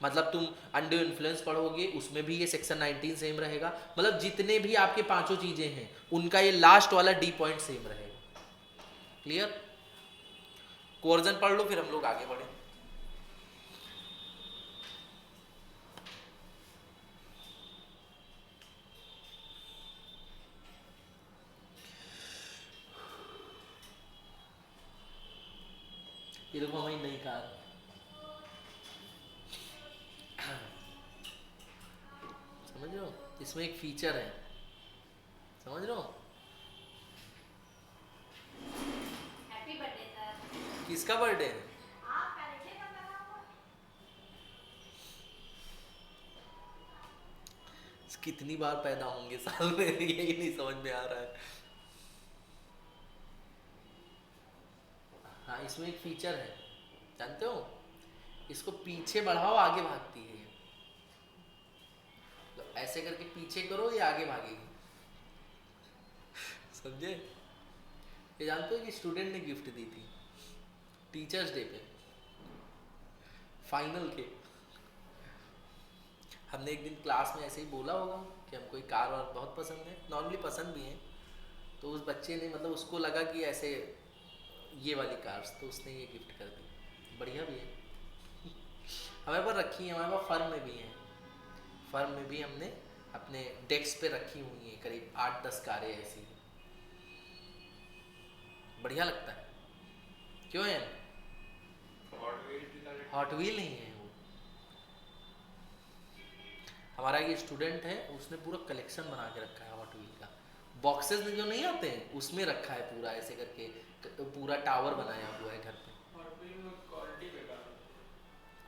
Speaker 1: मतलब तुम अंडर इन्फ्लुएंस पढ़ोगे उसमें भी ये सेक्शन 19 सेम रहेगा। मतलब जितने भी आपके पांचों चीजें हैं उनका ये लास्ट वाला डी पॉइंट सेम रहेगा। क्लियर? कोर्जन पढ़ लो फिर हम लोग आगे बढ़े। ये देखो हमारी नई कार, समझ रहे हो? इसमें एक फीचर है, समझ रहे हो?
Speaker 2: Happy birthday sir.
Speaker 1: किसका बर्थडे है?
Speaker 2: आपका देखिए कब लगा हुआ।
Speaker 1: कितनी बार पैदा होंगे साल में यही नहीं समझ में आ रहा है। हाँ इसमें एक फीचर है, जानते हो? इसको पीछे बढ़ाओ आगे भागती है। तो ऐसे करके पीछे करो ये आगे भागेगी, समझे? ये जानते हो कि स्टूडेंट ने गिफ्ट दी थी टीचर्स डे पे फाइनल के हमने एक दिन क्लास में ऐसे ही बोला होगा कि हमको एक कार और बहुत पसंद है, नॉर्मली पसंद भी है, तो उस बच्चे ने मतलब उसको लगा कि ऐसे ये वाली कार्स, तो उसने ये गिफ्ट कर दी। बढ़िया भी है। हमारे पास रखी है, हमारे पास फर्म में भी है, फर्म में भी हमने अपने डेस्क पे रखी हुई है करीब 8-10 कारें ऐसी। बढ़िया लगता है, क्यों है? हॉट व्हील नहीं है वो। हमारा एक स्टूडेंट है, उसने पूरा कलेक्शन बना के रखा है हॉट व्हील का। बॉक्सेस में जो नहीं आते हैं उसमें रखा है पूरा ऐसे करके, पूरा टावर बनाया हुआ है घर पे।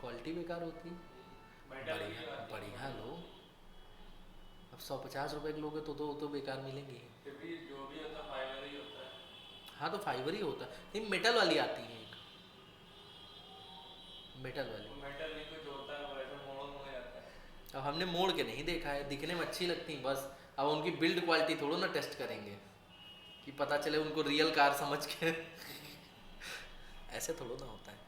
Speaker 1: क्वालिटी बेकार होती है। बढ़िया बढ़िया लो, अब 150 रुपए के लोगे तो बेकार मिलेंगे।
Speaker 3: जो भी होता है फाइबर ही होता है।
Speaker 1: हाँ तो फाइबर ही होता है, नहीं मेटल वाली आती है एक, मेटल वाली।
Speaker 3: मेटल नहीं कुछ होता है, वैसे मोड़ जाता है।
Speaker 1: अब हमने मोड़ के नहीं देखा है, दिखने में अच्छी लगती हैं बस। अब उनकी बिल्ड क्वालिटी थोड़ा ना टेस्ट करेंगे कि पता चले उनको रियल कार समझ के ऐसे थोड़ा ना होता है।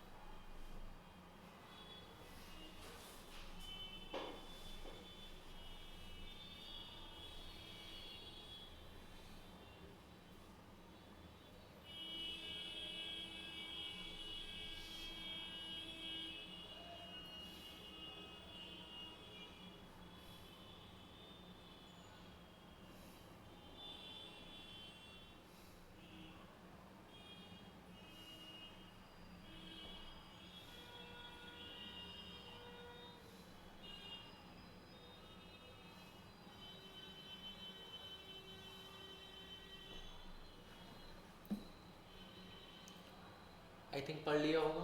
Speaker 1: आई थिंक पढ़ लिया होगा।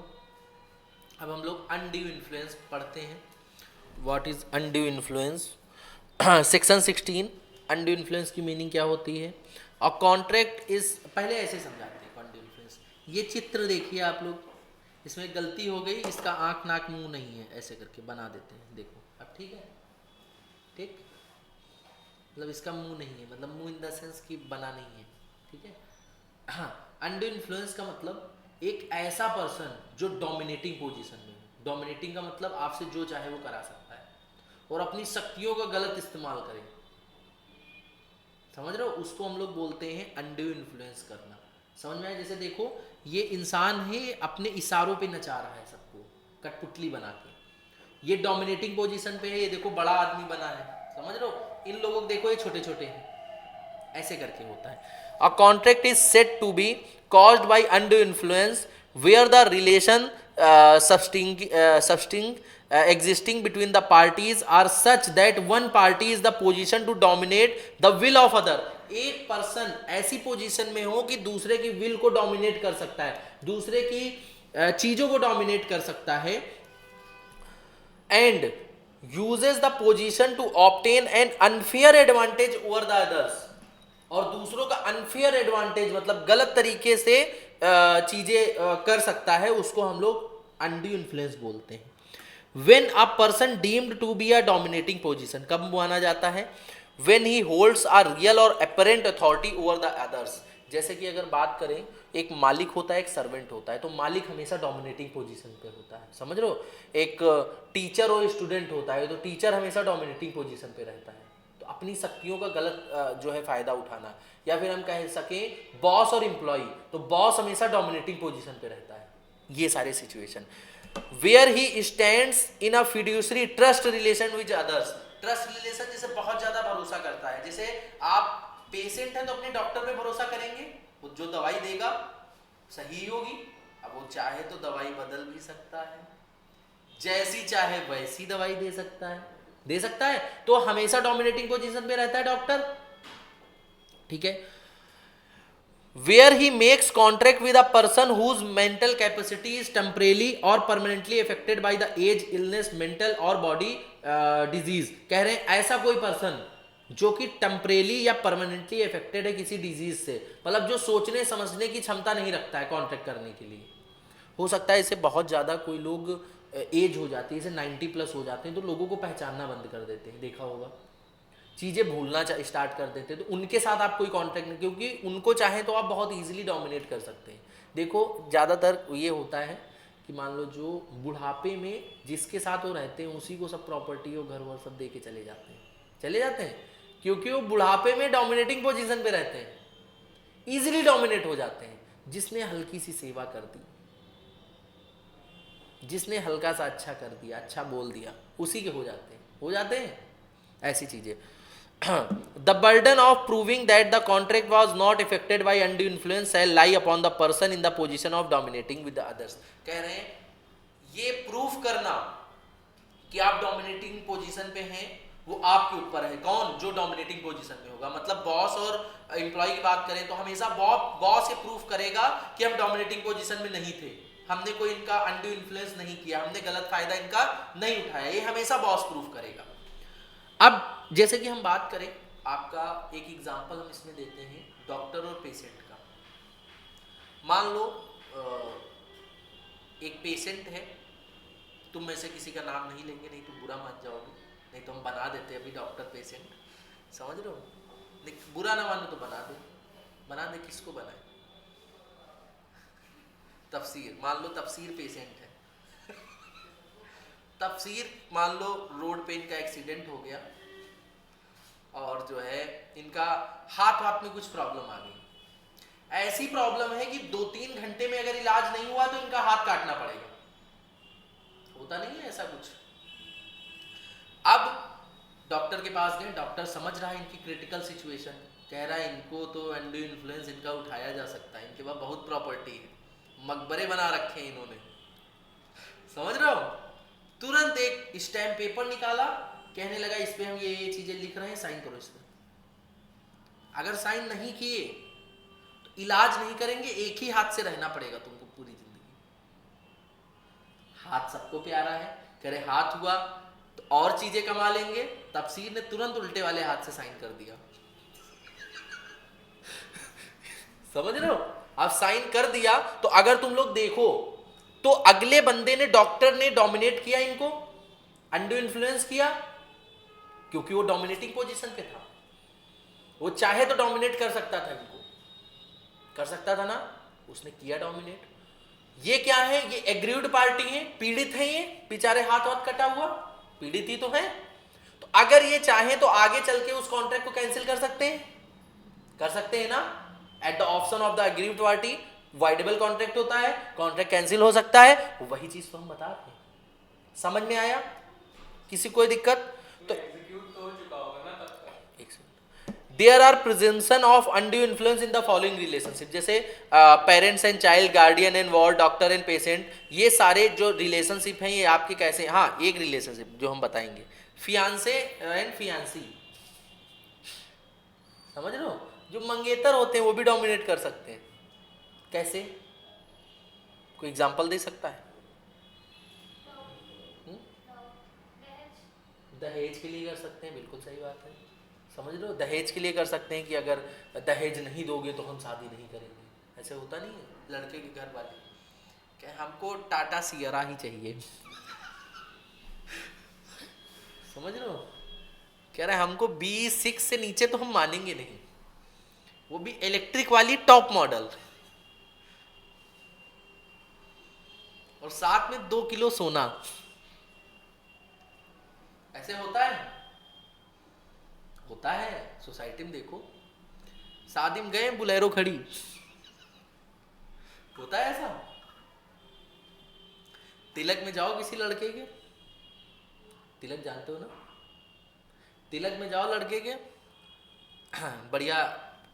Speaker 1: अब हम लोग अनड्यू इन्फ्लुएंस पढ़ते हैं। What is undue influence? Section 16, undue influence की मीनिंग क्या होती है? और कॉन्ट्रैक्ट इज, पहले ऐसे समझाते हैं अनड्यू इन्फ्लुएंस। ये चित्र देखिए आप लोग, इसमें गलती हो गई, इसका आँख नाक मुंह नहीं है, ऐसे करके बना देते हैं। देखो अब ठीक है, ठीक, मतलब इसका मुंह नहीं है, मतलब मुंह इन द सेंस कि बना नहीं है, ठीक है। हाँ, अनड्यू इन्फ्लुएंस का मतलब एक ऐसा पर्सन जो डोमिनेटिंग पोजीशन में हो। डोमिनेटिंग का मतलब आपसे जो चाहे वो करा सकता है और अपनी शक्तियों का गलत इस्तेमाल करे, समझ रहे हो? उसको हम लोग बोलते हैं अनड्यू इन्फ्लुएंस करना। समझ में आया? जैसे देखो ये इंसान है, अपने इशारों पे नचा रहा है सबको कठपुतली बना के, ये डोमिनेटिंग पोजीशन पे है, ये देखो बड़ा आदमी बना है, समझ रहे हो? इन लोगों को देखो ये छोटे छोटे हैं, ऐसे करके होता है। A contract is said to be caused by undue influence where the relation existing between the parties are such that one party is the position to dominate the will of other। एक person ऐसी position में हो कि दूसरे की will को dominate कर सकता है, दूसरे की चीजों को डोमिनेट कर सकता है, and uses the position to obtain an unfair advantage over the others। और दूसरों का अनफेयर एडवांटेज मतलब गलत तरीके से चीजें कर सकता है, उसको हम लोग अनड्यू इन्फ्लुएंस बोलते हैं। When a person deemed to be a dominating position, कब माना जाता है? When he holds a real और apparent authority over the others. जैसे कि अगर बात करें, एक मालिक होता है, एक सर्वेंट होता है, तो मालिक हमेशा डोमिनेटिंग पोजीशन पे होता है, समझ रहे हो? एक टीचर और स्टूडेंट होता है, तो टीचर हमेशा डोमिनेटिंग पोजीशन पे रहता है, तो अपनी शक्तियों का गलत जो है फायदा उठाना। या फिर हम कह सकें बॉस और एम्प्लॉय, तो बॉस हमेशा डोमिनेटिंग पोजीशन पे रहता है। ये सारे situation where he stands in a fiduciary trust relation with others. Trust relation जैसे बहुत ज्यादा भरोसा करता है, जैसे आप पेशेंट हैं तो अपने डॉक्टर पे भरोसा करेंगे, वो जो दवाई देगा सही होगी। अब वो चाहे तो दवाई बदल भी सकता है, जैसी चाहे वैसी दवाई दे सकता है, तो हमेशा डोमिनेटिंग पोजीशन पे रहता है डॉक्टर, ठीक है। Where he makes contract with a person whose mental capacity is temporarily और permanently affected by the age, illness, mental और बॉडी डिजीज। कह रहे हैं ऐसा कोई पर्सन जो कि टेम्परेली या परमानेंटली अफेक्टेड है किसी डिजीज से, मतलब जो सोचने समझने की क्षमता नहीं रखता है कॉन्ट्रैक्ट करने के लिए। हो सकता है इसे बहुत ज़्यादा कोई लोग एज हो जाती है, इसे 90+ हो जाते हैं, तो लोगों को पहचानना बंद कर देते हैं, देखा होगा चीज़ें भूलना स्टार्ट कर देते हैं, तो उनके साथ आप कोई कांटेक्ट नहीं, क्योंकि उनको चाहे तो आप बहुत इजीली डोमिनेट कर सकते हैं। देखो ज़्यादातर ये होता है कि मान लो जो बुढ़ापे में जिसके साथ वो रहते हैं उसी को सब प्रॉपर्टी और घर वर सब दे के चले जाते हैं, क्योंकि वो बुढ़ापे में डोमिनेटिंग पोजीशन पे रहते हैं, इजीली डोमिनेट हो जाते हैं। जिसने हल्की सी सेवा कर दी, जिसने हल्का सा अच्छा कर दिया, अच्छा बोल दिया, उसी के हो जाते हैं ऐसी चीजें। The burden of proving that the contract was not effected by undue influence shall lie upon the person in the position of dominating with the others. कह रहे हैं ये प्रूफ करना कि आप डोमिनेटिंग पोजीशन पे हैं वो आपके ऊपर है। कौन? जो डोमिनेटिंग पोजीशन में होगा। मतलब बॉस और एम्प्लॉय की बात करें तो हमेशा बॉस ये प्रूफ करेगा कि हम डोमिनेटिंग पोजीशन में नहीं थे, हमने कोई इनका अनड्यू इन्फ्लुएंस नहीं किया, हमने गलत फायदा इनका नहीं उठाया, ये हमेशा बॉस प्रूफ करेगा। अब जैसे कि हम बात करें, आपका एक एग्जांपल हम इसमें देते हैं डॉक्टर और पेशेंट का। मान लो एक पेशेंट है, तुम में से किसी का नाम नहीं लेंगे, नहीं तो बुरा मान जाओगे, नहीं तो हम बना देते अभी डॉक्टर पेशेंट, समझ रहे हो? बुरा ना मानो तो बना दे। किसको बनाए? तफसीर। मान लो तफसीर पेशेंट है तफसीर मान लो रोड पे इनका एक्सीडेंट हो गया और जो है इनका हाथ में कुछ प्रॉब्लम आ गई। ऐसी प्रॉब्लम है कि 2-3 घंटे में अगर इलाज नहीं हुआ तो इनका हाथ काटना पड़ेगा। होता नहीं है ऐसा कुछ? अब डॉक्टर के पास गए, डॉक्टर समझ रहा है इनकी क्रिटिकल सिचुएशन, कह रहा है इनको तो अनड्यू इन्फ्लुएंस इनका उठाया जा सकता है, इनके पास बहुत प्रॉपर्टी है, मकबरे बना रखे हैं इन्होंने, समझ रहे हो? तुरंत एक स्टैम्प पेपर निकाला, कहने लगा इस पे हम ये चीजें लिख रहे हैं, साइन करो इस पे। अगर साइन नहीं किए तो इलाज नहीं करेंगे, एक ही हाथ से रहना पड़ेगा तुमको पूरी जिंदगी। हाथ सबको प्यारा है, कह रहे हाथ हुआ तो और चीजें कमा लेंगे। तफसीर ने तुरंत उल्टे वाले हाथ से साइन कर दिया समझ रहे हो? अब साइन कर दिया तो अगर तुम लोग देखो तो अगले बंदे ने, डॉक्टर ने डोमिनेट किया इनको, अनड्यू इन्फ्लुएंस किया, क्योंकि वो डोमिनेटिंग पोजीशन पे था। वो चाहे तो डोमिनेट कर सकता था, इनको कर सकता था ना, उसने किया डोमिनेट। ये क्या है? ये एग्रीव्ड पार्टी है, पीड़ित है, ये बेचारे हाथ कटा हुआ, पीड़ित ही तो है। तो अगर ये चाहे तो आगे चल के उस कॉन्ट्रैक्ट को कैंसिल कर सकते हैं ना। At the option of the aggrieved party voidable contract होता है, कॉन्ट्रैक्ट कैंसिल हो सकता है। वही चीज तो हम बता रहे हैं। समझ में आया? किसी कोई दिक्कत? तो
Speaker 3: एग्जीक्यूट तो हो चुका होगा ना तब तक।
Speaker 1: There are presumption of undue influence in the following relationship, जैसे parents and child, guardian and ward, doctor and patient, ये सारे जो रिलेशनशिप हैं ये आपके कैसे? हाँ, एक रिलेशनशिप जो हम बताएंगे, फियांसे एंड फियांसी, समझ रहे हो? जो मंगेतर होते हैं वो भी डोमिनेट कर सकते हैं। कैसे? कोई एग्जांपल दे सकता है? दहेज के लिए कर सकते हैं, बिल्कुल सही बात है, समझ लो। दहेज के लिए कर सकते हैं कि अगर दहेज नहीं दोगे तो हम शादी नहीं करेंगे। ऐसे होता नहीं है? लड़के के घर वाले क्या, हमको टाटा सियरा ही चाहिए समझ लो, कह रहे हमको B6 से नीचे तो हम मानेंगे नहीं, वो भी इलेक्ट्रिक वाली टॉप मॉडल, और साथ में 2 किलो सोना। ऐसे होता है सोसाइटी में। देखो शादी में गए, बुलेरो खड़ी, होता है ऐसा। तिलक में जाओ किसी लड़के के, तिलक जानते हो ना, तिलक में जाओ लड़के के, बढ़िया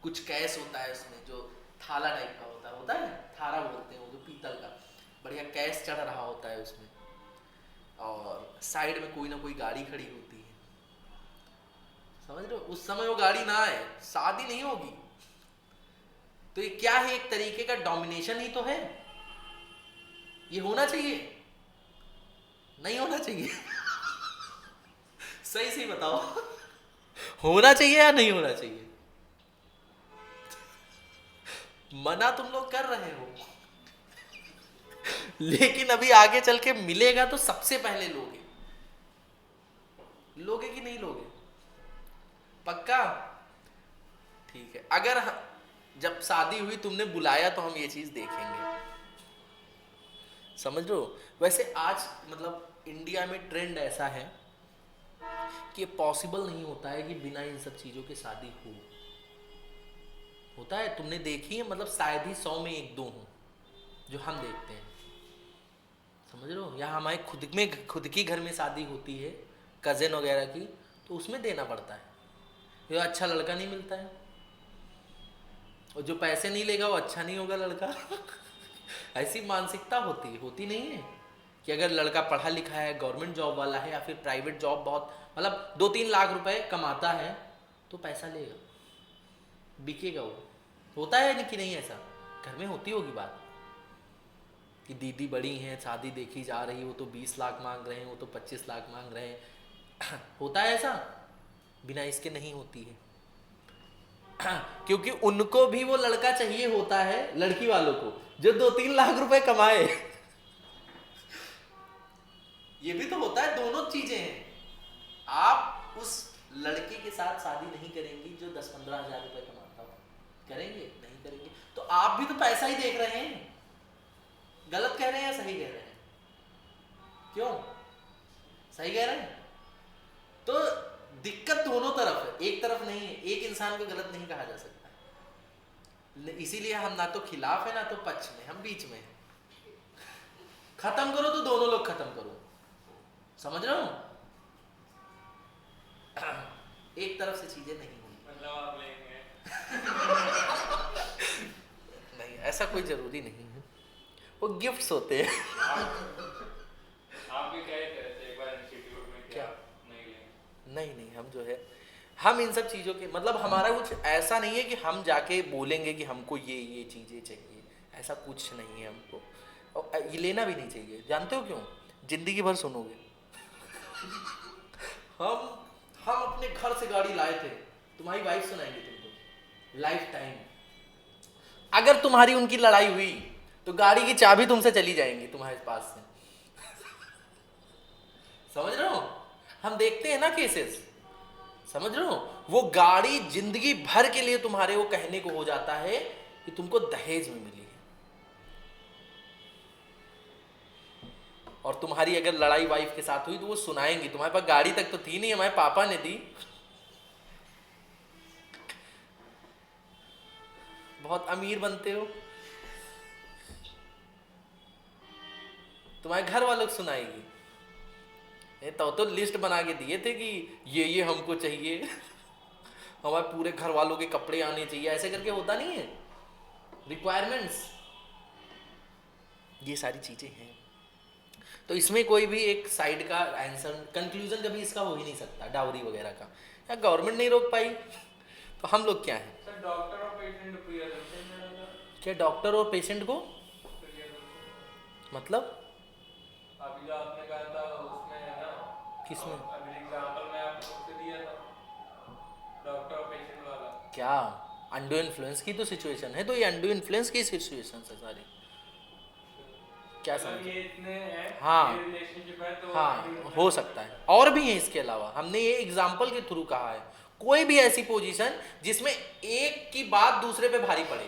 Speaker 1: कुछ कैश होता है उसमें, जो थाला टाइप का होता है, थारा बोलते हैं वो, जो पीतल का, बढ़िया कैश चढ़ रहा होता है उसमें, और साइड में कोई ना कोई गाड़ी खड़ी होती है, समझ रहे हो? उस समय वो गाड़ी ना आए, शादी नहीं होगी। तो ये क्या है? एक तरीके का डोमिनेशन ही तो है। ये होना चाहिए, नहीं होना चाहिए सही बताओ होना चाहिए या नहीं होना चाहिए? मना तुम लोग कर रहे हो लेकिन अभी आगे चल के मिलेगा तो सबसे पहले लोगे कि नहीं लोगे? पक्का? ठीक है, अगर जब शादी हुई तुमने बुलाया तो हम ये चीज देखेंगे, समझ लो। वैसे आज मतलब इंडिया में ट्रेंड ऐसा है कि पॉसिबल नहीं होता है कि बिना इन सब चीजों के शादी हो। होता है, तुमने देखी है, मतलब शायद ही 100 में 1-2 हो जो हम देखते हैं, समझ रहे हो। या हमारे खुद की घर में शादी होती है कज़न वगैरह की, तो उसमें देना पड़ता है, ये अच्छा लड़का नहीं मिलता है, और जो पैसे नहीं लेगा वो अच्छा नहीं होगा लड़का। ऐसी मानसिकता होती नहीं है कि अगर लड़का पढ़ा लिखा है, गवर्नमेंट जॉब वाला है, या फिर प्राइवेट जॉब बहुत मतलब 2-3 लाख रुपए कमाता है तो पैसा लेगा, बिकेगा वो। होता है कि नहीं? ऐसा घर में होती होगी बात कि दीदी बड़ी हैं, शादी देखी जा रही, वो तो 20 लाख मांग रहे हैं, वो तो 25 लाख मांग रहे हैं। होता है ऐसा? बिना इसके नहीं होती है। क्योंकि उनको भी वो लड़का चाहिए होता है, लड़की वालों को, जो 2-3 लाख रुपए कमाए। ये भी तो होता है, दोनों चीजें हैं। आप उस लड़के के साथ शादी नहीं करेंगी जो 10-15 हजार रुपए कमाता हो, करेंगे? नहीं करेंगे। तो आप भी तो पैसा ही देख रहे हैं। गलत कह रहे हैं या सही कह रहे हैं? क्यों सही कह रहे हैं? तो दिक्कत दोनों तरफ है, एक तरफ नहीं है। एक इंसान को गलत नहीं कहा जा सकता, इसीलिए हम ना तो खिलाफ है ना तो पक्ष में, हम बीच में हैं। खत्म करो तो दोनों लोग खत्म करो, समझ रहे हो? एक तरफ से चीजें नहीं हुई,
Speaker 3: मतलब आप लेंगे।
Speaker 1: नहीं, ऐसा कोई जरूरी नहीं है, वो गिफ्ट्स होते हैं।
Speaker 3: आप भी क्या ही करे थे एक बार इंस्टीट्यूट में, क्या नहीं लेंगे?
Speaker 1: नहीं, हम जो है, हम इन सब चीज़ों के मतलब हमारा कुछ ऐसा नहीं है कि हम जाके बोलेंगे कि हमको ये चीज़ें चाहिए, ऐसा कुछ नहीं है हमको, और ये लेना भी नहीं चाहिए। जानते हो क्यों? जिंदगी भर सुनोगे। हम अपने घर से गाड़ी लाए थे, तुम्हारी वाइफ सुनाएंगे तुमको लाइफ टाइम। अगर तुम्हारी उनकी लड़ाई हुई तो गाड़ी की चाबी तुमसे चली जाएंगी तुम्हारे पास से। समझ रहे हो? हम देखते हैं ना केसेस, समझ रहे हो? वो गाड़ी जिंदगी भर के लिए तुम्हारे वो कहने को हो जाता है कि तुमको दहेज में मिली है। और तुम्हारी अगर लड़ाई वाइफ के साथ हुई तो वो सुनाएंगी, तुम्हारे पास गाड़ी तक तो थी नहीं, हमारे पापा ने दी। बहुत अमीर बनते हो, तुम्हारे घर वालों को सुनाएगी। तो लिस्ट बना के दिए थे कि ये हमको चाहिए, हमारे पूरे घर वालों के कपड़े आने चाहिए, ऐसे करके होता नहीं है रिक्वायरमेंट्स। ये सारी चीजें हैं, तो इसमें कोई भी एक साइड का आंसर कंक्लूजन कभी इसका हो ही नहीं सकता डाउरी वगैरह का। या गवर्नमेंट नहीं रोक पाई तो हम लोग क्या हैं?
Speaker 3: सर डॉक्टर और पेशेंट प्रियदर्शन में रहता,
Speaker 1: क्या डॉक्टर और पेशेंट को मतलब?
Speaker 3: अभी जो आपने कहा था उसमें है ना,
Speaker 1: किसमें?
Speaker 3: अभी एग्जांपल में आपको उससे दिया था, डॉक्टर और पेशेंट वाला।
Speaker 1: क्या अंडू इन्फ्लुएंस की तो सिचुएशन है, तो ये अंडू इन्फ्लुएंस की सिचुएशन है सारी। क्या समझ?
Speaker 3: ये इतने हैं,
Speaker 1: हाँ,
Speaker 3: ये रिलेशनशिप है तो
Speaker 1: हाँ हो सकता है, और भी है इसके अलावा। हमने ये एग्जाम्पल के थ्रू कहा है, कोई भी ऐसी पोजीशन जिसमें एक की बात दूसरे पे भारी पड़े,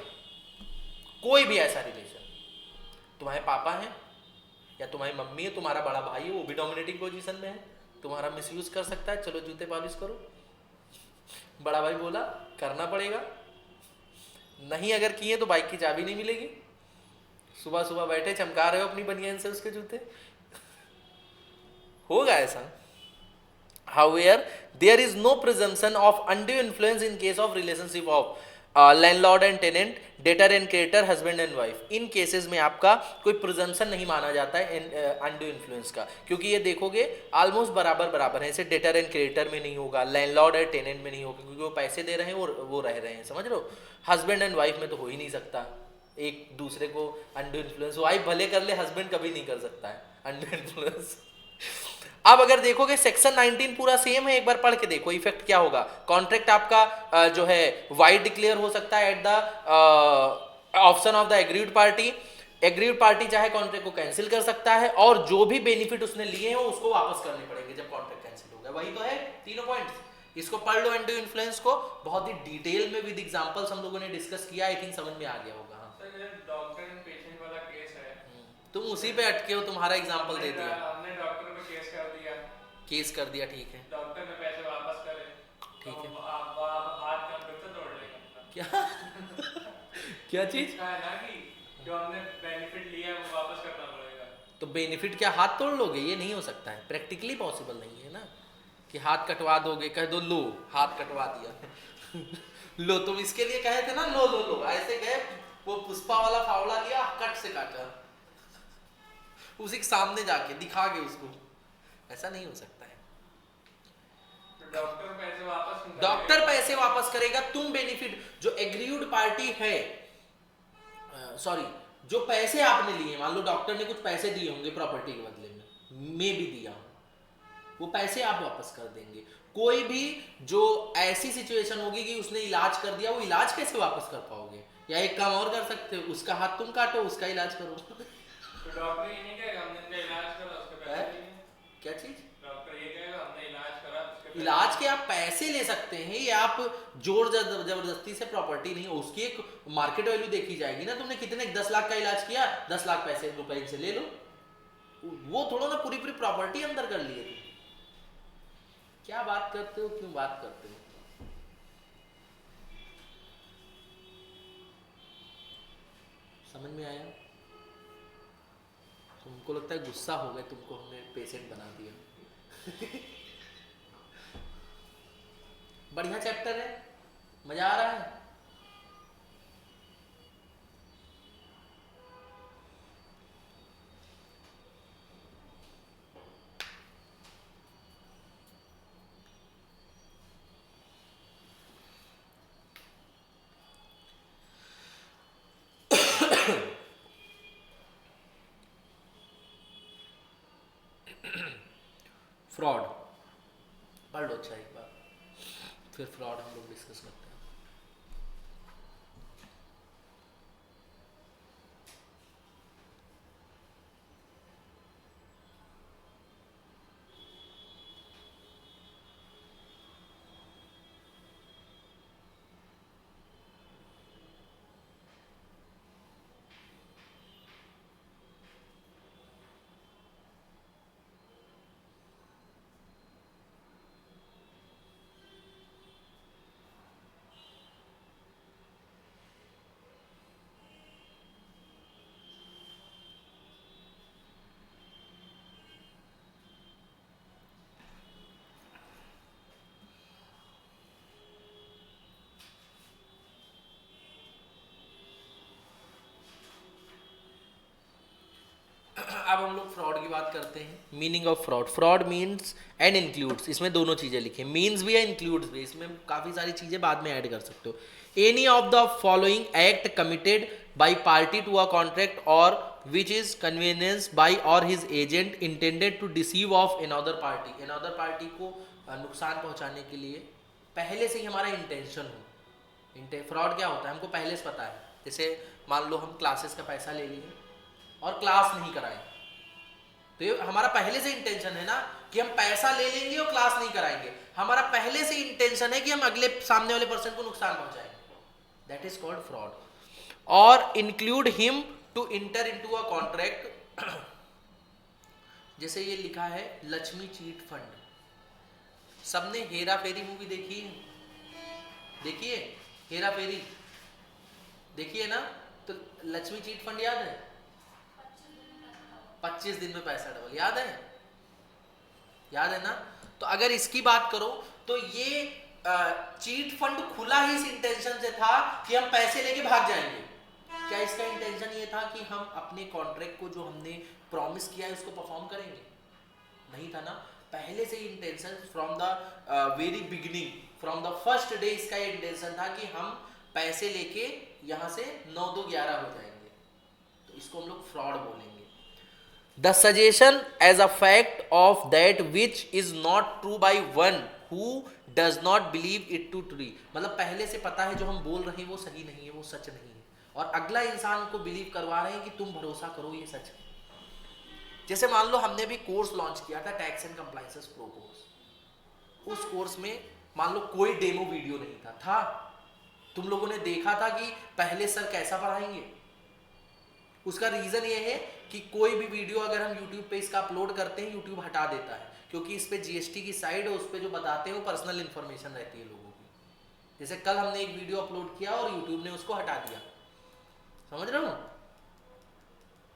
Speaker 1: कोई भी ऐसा रिलेशन, तुम्हारे पापा हैं या तुम्हारी मम्मी है, तुम्हारा बड़ा भाई है, वो भी डोमिनेटिंग पोजीशन में है, तुम्हारा मिसयूज कर सकता है, चलो जूते पॉलिश करो, बड़ा भाई बोला करना पड़ेगा, नहीं अगर किए तो बाइक की चाबी नहीं मिलेगी। सुबह सुबह बैठे चमका रहे हो अपनी बनियान से उसके जूते, होगा ऐसा। However, there is no presumption of undue influence in case of relationship of landlord and tenant, debtor and creditor, husband and wife. In cases में आपका कोई प्रिजम्पशन नहीं माना जाता है अनड्यू इन्फ्लुएंस का, क्योंकि ये देखोगे ऑलमोस्ट बराबर है। जैसे डेटर एंड क्रेडिटर में नहीं होगा, लैंडलॉर्ड एंड टेनेंट में नहीं होगा, क्योंकि वो पैसे दे रहे हैं वो रह रहे हैं, समझ रहे हो। हस्बैंड एंड वाइफ में तो हो ही नहीं सकता एक दूसरे को अनड्यू इन्फ्लुएंस, वाइफ भले कर ले, हस्बैंड कभी नहीं कर सकता है अनड्यू इन्फ्लुएंस। अब अगर देखोगे सेक्शन 19 पूरा सेम है, एक बार पढ़ के देखो इफेक्ट क्या होगा। कॉन्ट्रैक्ट आपका जो है वाइड डिक्लेयर हो सकता है at the option of the agreed party. Agreed party चाहे कॉन्ट्रैक्ट को कैंसिल कर सकता है, और जो भी बेनिफिट उसने लिए हैं उसको वापस करने पड़ेंगे जब कॉन्ट्रैक्ट कैंसिल हो गया। वही तो है तीनों पॉइंट्स। इसको पढ़ लो एंटी इन्फ्लुएंस को, बहुत ही डिटेल में विद एग्जांपल्स हम लोगों ने डिस्कस किया, आई थिंक समझ में आ गया होगा। हाँ
Speaker 3: सर ये डॉक्टर एंड पेशेंट वाला केस है,
Speaker 1: तुम उसी पे अटके हो, तुम्हारा एग्जांपल दे दिया,
Speaker 3: हमने डॉक्टर पे केस कर दिया,
Speaker 1: ठीक है
Speaker 3: डॉक्टर ने पैसे वापस करे,
Speaker 1: ठीक है।
Speaker 3: तो आप हाथ का फिर से तोड़ लेगा
Speaker 1: क्या क्या चीज?
Speaker 3: है ना कि जो हमने बेनिफिट लिया है वो वापस करना पड़ेगा।
Speaker 1: तो बेनिफिट क्या हाथ तोड़ लोगे? ये नहीं हो सकता है, प्रैक्टिकली पॉसिबल नहीं है ना कि हाथ कटवा दोगे, कह दो लो हाथ कटवा दिया लो, तुम इसके लिए कहे थे ना लो लो लो, ऐसे गए वो पुष्पा वाला फावड़ा लिया, कट से काटा, उसी के सामने जाके दिखा के उसको, ऐसा नहीं हो सकता है।
Speaker 3: तो डॉक्टर पैसे वापस नहीं
Speaker 1: डॉक्टर
Speaker 3: करेगा।
Speaker 1: पैसे वापस करेगा, तुम बेनिफिट, जो एग्रीड पार्टी है, सॉरी, जो पैसे आपने लिए, मान लो डॉक्टर ने कुछ पैसे दिए होंगे प्रॉपर्टी के बदले में, भी दिया हो, वो पैसे आप वापस कर देंगे। कोई भी जो ऐसी सिचुएशन होगी कि उसने इलाज कर दिया, वो इलाज कैसे वापस कर पाओगे? या एक काम और कर सकते हो, उसका हाथ तुम काटो, उसका इलाज करो
Speaker 3: तो डॉक्टर ये नहीं कहेगा हमने इनका इलाज करा उसके पैसे लिए,
Speaker 1: क्या चीज?
Speaker 3: डॉक्टर ये कहेगा हमने इलाज करा उसके पैसे
Speaker 1: इलाज के आप पैसे ले सकते हैं, या आप जोर जबरदस्ती से प्रॉपर्टी नहीं, उसकी एक मार्केट वैल्यू देखी जाएगी ना, तुमने कितने 10 लाख का इलाज किया, 10 लाख पैसे रुपए से ले लो, वो थोड़ा ना पूरी पूरी प्रॉपर्टी अंदर कर लिए तुम। क्या बात करते हो, क्यों बात करते हो? समझ में आया? तुमको लगता है गुस्सा हो गए, तुमको हमने पेशेंट बना दिया बढ़िया चैप्टर है, मजा आ रहा है। फ्रॉड पढ़ लो अच्छा एक बार, फिर फ्रॉड हम लोग डिस्कस करते हैं। अब हम लोग फ्रॉड की बात करते हैं। Meaning of fraud, fraud means and includes, इसमें दोनों चीजें लिखी, मीन्स भी है इंक्लूड्स भी, इसमें काफी सारी चीजें बाद में ऐड कर सकते हो। Any of the following act committed by party to a contract or which is convenience by or his agent intended to deceive of another party, another party को नुकसान पहुंचाने के लिए पहले से ही हमारा इंटेंशन हो। फ्रॉड क्या होता है हमको पहले से पता है, जैसे मान लो हम क्लासेस का पैसा ले लिए और क्लास नहीं कराए, तो ये हमारा पहले से इंटेंशन है ना कि हम पैसा ले लेंगे और क्लास नहीं कराएंगे, हमारा पहले से इंटेंशन है कि हम अगले सामने वाले पर्सन को नुकसान पहुंचाएंगे, दैट इज कॉल्ड फ्रॉड। और include him to enter into a contract, जैसे ये लिखा है लक्ष्मी चीट फंड, सबने हेरा फेरी मूवी देखी है, देखिए हेरा फेरी देखिए ना, तो लक्ष्मी चीट फंड याद है, 25 दिन में पैसा डबल, याद है, याद है ना। तो अगर इसकी बात करो तो ये चीट फंड खुला ही इस इंटेंशन से था कि हम पैसे लेके भाग जाएंगे। क्या इसका इंटेंशन ये था कि हम अपने कॉन्ट्रैक्ट को जो हमने प्रॉमिस किया है उसको परफॉर्म करेंगे? नहीं था ना, पहले से ही intention from the very beginning, from the first day इसका ये इंटेंशन था कि हम पैसे लेके यहाँ से 9 2 11 हो जाएंगे, तो इसको हम लोग फ्रॉड बोलेंगे। The suggestion as a fact of that which is not true by one who does not believe it to true, मतलब पहले से पता है जो हम बोल रहे हैं वो सही नहीं है, वो सच नहीं है, और अगला इंसान को बिलीव करवा रहे हैं कि तुम भरोसा करो ये सच है। जैसे मान लो हमने भी कोर्स लॉन्च किया था tax and compliances pro course, उस कोर्स में मान लो कोई डेमो वीडियो नहीं था तुम लोगों ने देखा था कि पहले सर कैसा पढ़ाएंगे? उसका रीजन ये है कि कोई भी वीडियो अगर हम YouTube पे इसका अपलोड करते हैं YouTube हटा देता है, क्योंकि इस पे GST की साइड है, उस पे जो बताते हैं वो पर्सनल इंफॉर्मेशन रहती है लोगों की। जैसे कल हमने एक वीडियो अपलोड किया और YouTube ने उसको हटा दिया, समझ रहे हो?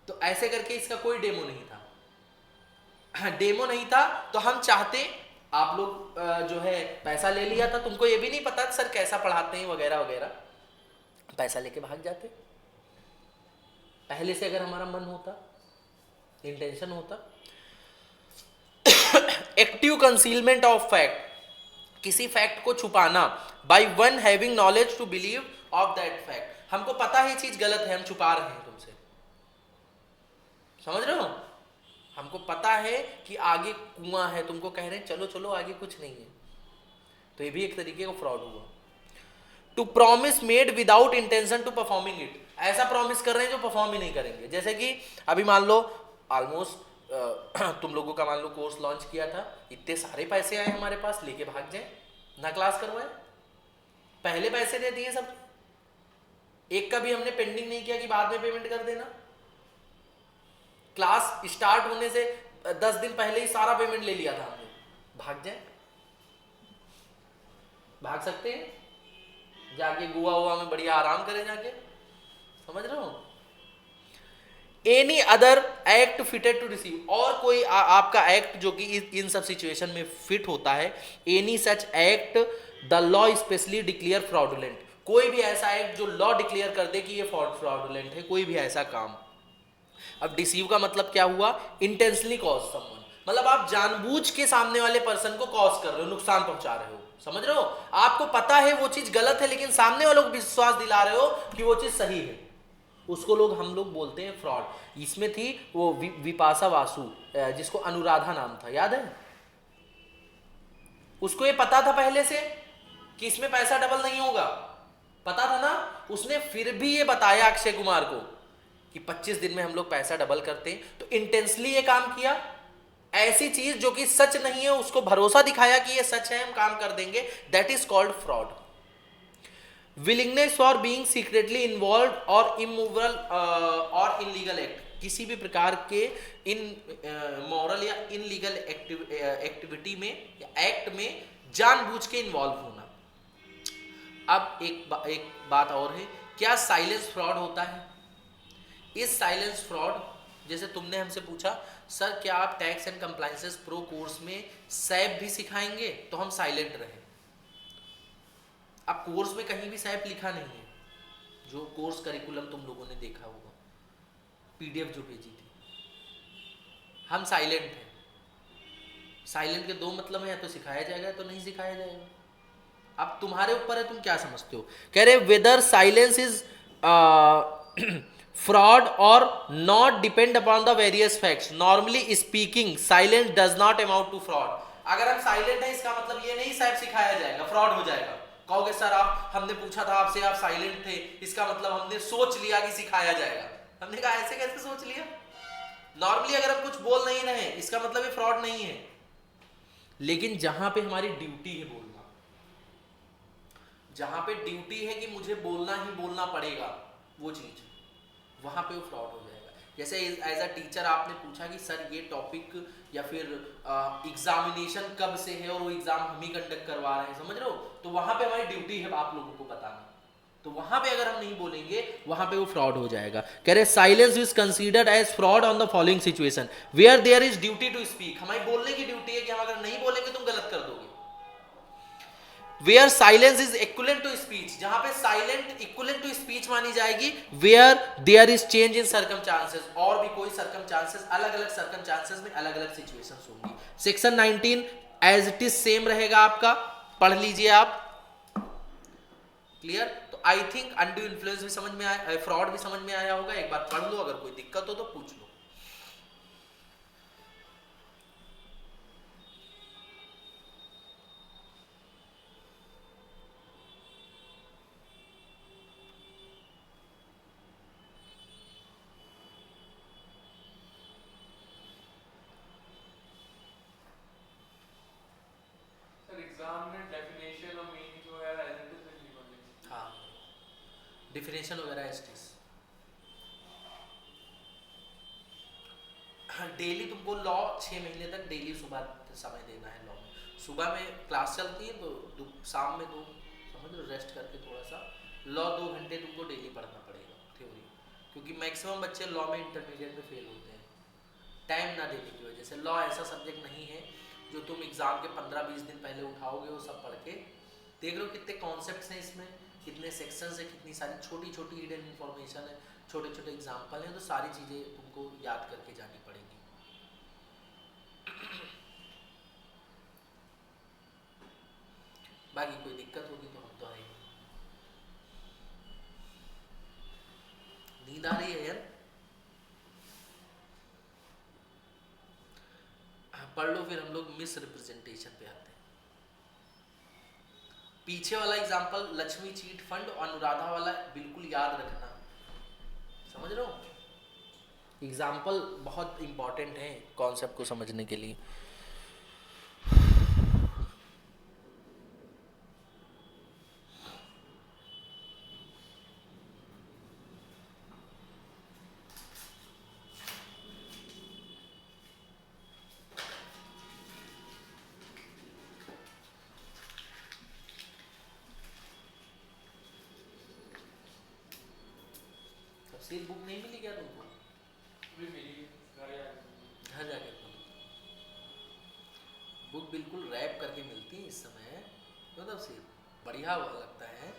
Speaker 1: तो ऐसे करके इसका कोई डेमो नहीं था। डेमो नहीं था तो हम चाहते, आप लोग जो है पैसा ले लिया था, तुमको ये भी नहीं पता सर कैसा पढ़ाते हैं वगैरह वगैरह, पैसा लेके भाग जाते। पहले से अगर हमारा मन होता, इंटेंशन होता। एक्टिव कंसीलमेंट ऑफ फैक्ट, किसी फैक्ट को छुपाना, by one having knowledge to believe of that fact. हमको पता है ये चीज गलत है, हम छुपा रहे हैं तुमसे, समझ रहे हो? हमको पता है कि आगे कुआं है, तुमको कह रहे हैं चलो चलो आगे कुछ नहीं है, तो ये भी एक तरीके का फ्रॉड हुआ। To promise made without intention to performing it, ऐसा प्रॉमिस कर रहे हैं जो परफॉर्म ही नहीं करेंगे। जैसे कि अभी मान लो ऑलमोस्ट तुम लोगों का मान लो कोर्स लॉन्च किया था, इतने सारे पैसे आए हमारे पास, लेके भाग जाए, ना क्लास करवाए, पहले पैसे दे दिए सब, एक का भी हमने पेंडिंग नहीं किया कि बाद में पेमेंट कर देना। क्लास स्टार्ट होने से 10 दिन पहले ही सारा पेमेंट ले लिया था हमने, भाग जाए, भाग सकते हैं, जाके गोवा हुआ में बढ़िया आराम करें जाके, समझ रहे हो? Any other act fitted to receive, और कोई आपका एक्ट जो कि इन सब सिचुएशन में फिट होता है, any such act the law specially declare fraudulent, कोई भी ऐसा एक्ट जो लॉ डिक्लेयर कर दे कि ये फ्रॉडुलेंट है, कोई भी ऐसा काम। अब डिसीव का मतलब क्या हुआ? इंटेंशनली कॉज समवन, मतलब आप जानबूझ के सामने वाले पर्सन को कॉज कर रहे हो, नुकसान पहुंचा रहे हो, समझ रहे हो? आपको पता है वो चीज गलत है, लेकिन सामने वालों को विश्वास दिला रहे हो कि वो चीज सही है, उसको हम लोग बोलते हैं फ्रॉड। इसमें थी वो विपाशा वासु, जिसको अनुराधा नाम था, याद है? उसको ये पता था पहले से कि इसमें पैसा डबल नहीं होगा, पता था ना, उसने फिर भी ये बताया अक्षय कुमार को कि 25 दिन में हम लोग पैसा डबल करते हैं, तो इंटेंसली ये काम किया। ऐसी चीज जो कि सच नहीं है उसको भरोसा दिखाया कि ये सच है, हम काम कर देंगे, that is called fraud. Willingness for being secretly involve और इमोरल और इनलीगल एक्ट, किसी भी प्रकार के इन मॉरल या इनलीगल एक्टिविटी में या एक्ट में जानबूझ के इन्वॉल्व होना। अब एक बात और है, क्या साइलेंस फ्रॉड होता है? इस साइलेंस फ्रॉड, जैसे तुमने हमसे पूछा सर क्या आप tax and compliances pro course में सैप भी सिखाएंगे, तो हम साइलेंट रहे। अब कोर्स में कहीं भी सैप लिखा नहीं है, जो कोर्स करिकुलम तुम लोगों ने देखा होगा, PDF जो भेजी थी, हम साइलेंट हैं। साइलेंट के दो मतलब है, या तो सिखाया जाएगा तो नहीं सिखाया जाएगा। अब तुम्हारे ऊपर है, तुम क्या समझते हो। कह रहे whether silence is fraud or not depend upon the various facts, normally speaking silence does not amount to fraud। अगर हम साइलेंट हैं इसका मतलब ये नहीं साहब सिखाया जाएगा, फ्रॉड हो जाएगा। कहोगे सर आप, हमने पूछा था आपसे, आप साइलेंट थे, इसका मतलब हमने सोच लिया कि सिखाया जाएगा। हमने कहा ऐसे कैसे सोच लिया? नॉर्मली अगर हम कुछ बोल नहीं रहे इसका मतलब ये फ्रॉड नहीं है, लेकिन जहां पे हमारी ड्यूटी है बोलना, जहां पे ड्यूटी है कि मुझे बोलना ही बोलना पड़ेगा, वो चीज वहां पे वो फ्रॉड हो जाएगा। जैसे एज अ टीचर आपने पूछा कि सर ये टॉपिक या फिर एग्जामिनेशन कब से है और वो एग्जाम हम ही कंडक्ट करवा रहे हैं, समझ रहे हो, तो वहां पे हमारी ड्यूटी है आप लोगों को बताना, तो वहां पे अगर हम नहीं बोलेंगे वहां पे वो फ्रॉड हो जाएगा। कह रहे silence is considered as fraud on the following situation where there is duty to speak, हमारी बोलने की ड्यूटी है कि हम अगर नहीं बोलेंगे तुम गलत कर दोगे। Where silence is equivalent to speech, जहां पे साइलेंट इक्विवेलेंट टू स्पीच मानी जाएगी, where there is change in circumstances, और भी कोई सर्कमस्टांसेस, अलग अलग सर्कमस्टांसेस में अलग अलग सिचुएशंस होंगी। Section 19 as it is same रहेगा आपका, पढ़ लीजिए आप, क्लियर। तो आई थिंक अनड्यू इन्फ्लुएंस भी समझ में आया, फ्रॉड भी समझ में आया होगा, एक बार पढ़ लो, अगर कोई दिक्कत हो तो पूछ लो।
Speaker 3: सर एग्जाम में डेफिनेशन
Speaker 1: डिफिनेशन वगैरह एसटीज। डेली तुमको लॉ 6 महीने तक डेली सुबह समय देना है लॉ में। सुबह में क्लास चलती है तो शाम में दो, समझ लो, रेस्ट करके थोड़ा सा लॉ 2 घंटे तुमको डेली पढ़ना पड़ेगा थ्योरी, क्योंकि मैक्सिमम बच्चे लॉ में इंटरमीडिएट में फेल होते हैं टाइम ना देने की वजह से। लॉ ऐसा सब्जेक्ट नहीं है जो तुम एग्जाम के 15-20 दिन पहले उठाओगे वो सब पढ़ के। देख लो कितने कॉन्सेप्ट्स हैं इसमें, कितने सेक्शंस हैं, कितनी सारी छोटी छोटी हिडन इन्फॉर्मेशन है, छोटे छोटे एग्जाम्पल हैं, तो सारी चीज़ें तुमको याद करके जानी पड़ेगी। बाकी कोई दिक्कत होगी तो हम तो आएंगे। नींद आ रही है यार? पढ़ लो, फिर हम लोग मिस रिप्रेजेंटेशन पे आते हैं। पीछे वाला एग्जाम्पल लक्ष्मी चीट फंड और अनुराधा वाला बिल्कुल याद रखना, समझ रहे हो? एग्जाम्पल बहुत इंपॉर्टेंट है कॉन्सेप्ट को समझने के लिए। तफसीर बुक नहीं मिली क्या तुमको?
Speaker 3: अभी मिली
Speaker 1: घर जाके बुक बिल्कुल रैप करके मिलती है इस समय, तो तफसीर बढ़िया लगता है।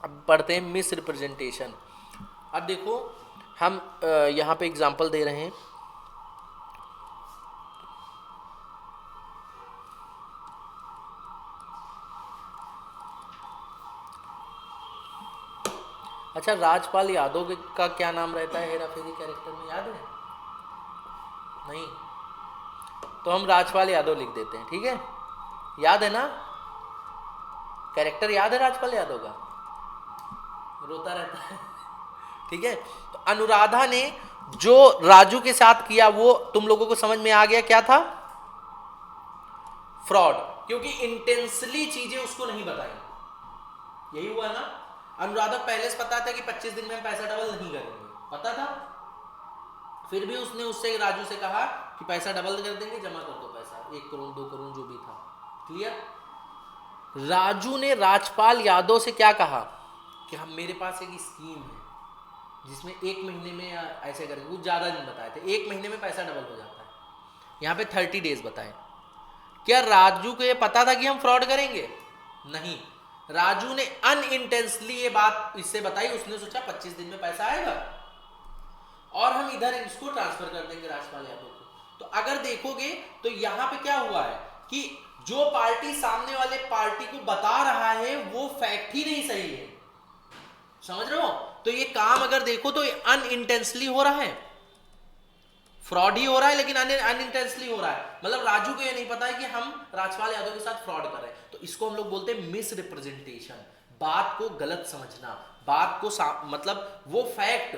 Speaker 1: अब पढ़ते हैं मिस रिप्रेजेंटेशन। अब देखो हम यहाँ पे एग्जांपल दे रहे हैं। अच्छा, राजपाल यादव का क्या नाम रहता है हेरा फेरी कैरेक्टर में, याद है? नहीं, तो हम राजपाल यादव लिख देते हैं, ठीक है? याद है ना? कैरेक्टर याद है राजपाल यादव का? रोता रहता है ठीक है। तो अनुराधा ने जो राजू के साथ किया वो तुम लोगों को समझ में आ गया क्या था? फ्रॉड, क्योंकि इंटेंसली चीजें उसको नहीं बताई। यही हुआ ना? अनुराधा पहले से पता था कि 25 दिन में हम पैसा डबल नहीं करेंगे, पता था, फिर भी उसने उससे राजू से कहा कि पैसा डबल कर देंगे, जमा कर दो पैसा, 1 करोड़ 2 करोड़ जो भी था। क्लियर? राजू ने राजपाल यादव से क्या कहा कि हम मेरे पास एक स्कीम है जिसमें 1 महीने में ऐसे करेंगे, कुछ ज़्यादा दिन बताए थे, 1 महीने में पैसा डबल हो जाता है, यहाँ पे 30 डेज बताए। क्या राजू को ये पता था कि हम फ्रॉड करेंगे? नहीं, राजू ने अनइंटेंशनली ये बात इससे बताई, उसने सोचा 25 दिन में पैसा आएगा और हम इधर इसको ट्रांसफर कर देंगे राजपाल यादव को। तो अगर देखोगे तो यहाँ पे क्या हुआ है कि जो पार्टी सामने वाले पार्टी को बता रहा है वो फैक्ट ही नहीं सही है, समझ रहे हो? तो ये काम अगर देखो तो ये अनइंटेंशनली हो रहा है, फ्रॉड ही हो रहा है, लेकिन अनइंटेंशनली हो रहा है। मतलब राजू को ये नहीं पता है कि हम राजपाल यादव के साथ फ्रॉड कर रहे हैं, तो इसको हम लोग बोलते हैं मिस रिप्रेजेंटेशन। बात को गलत समझना, बात को मतलब वो फैक्ट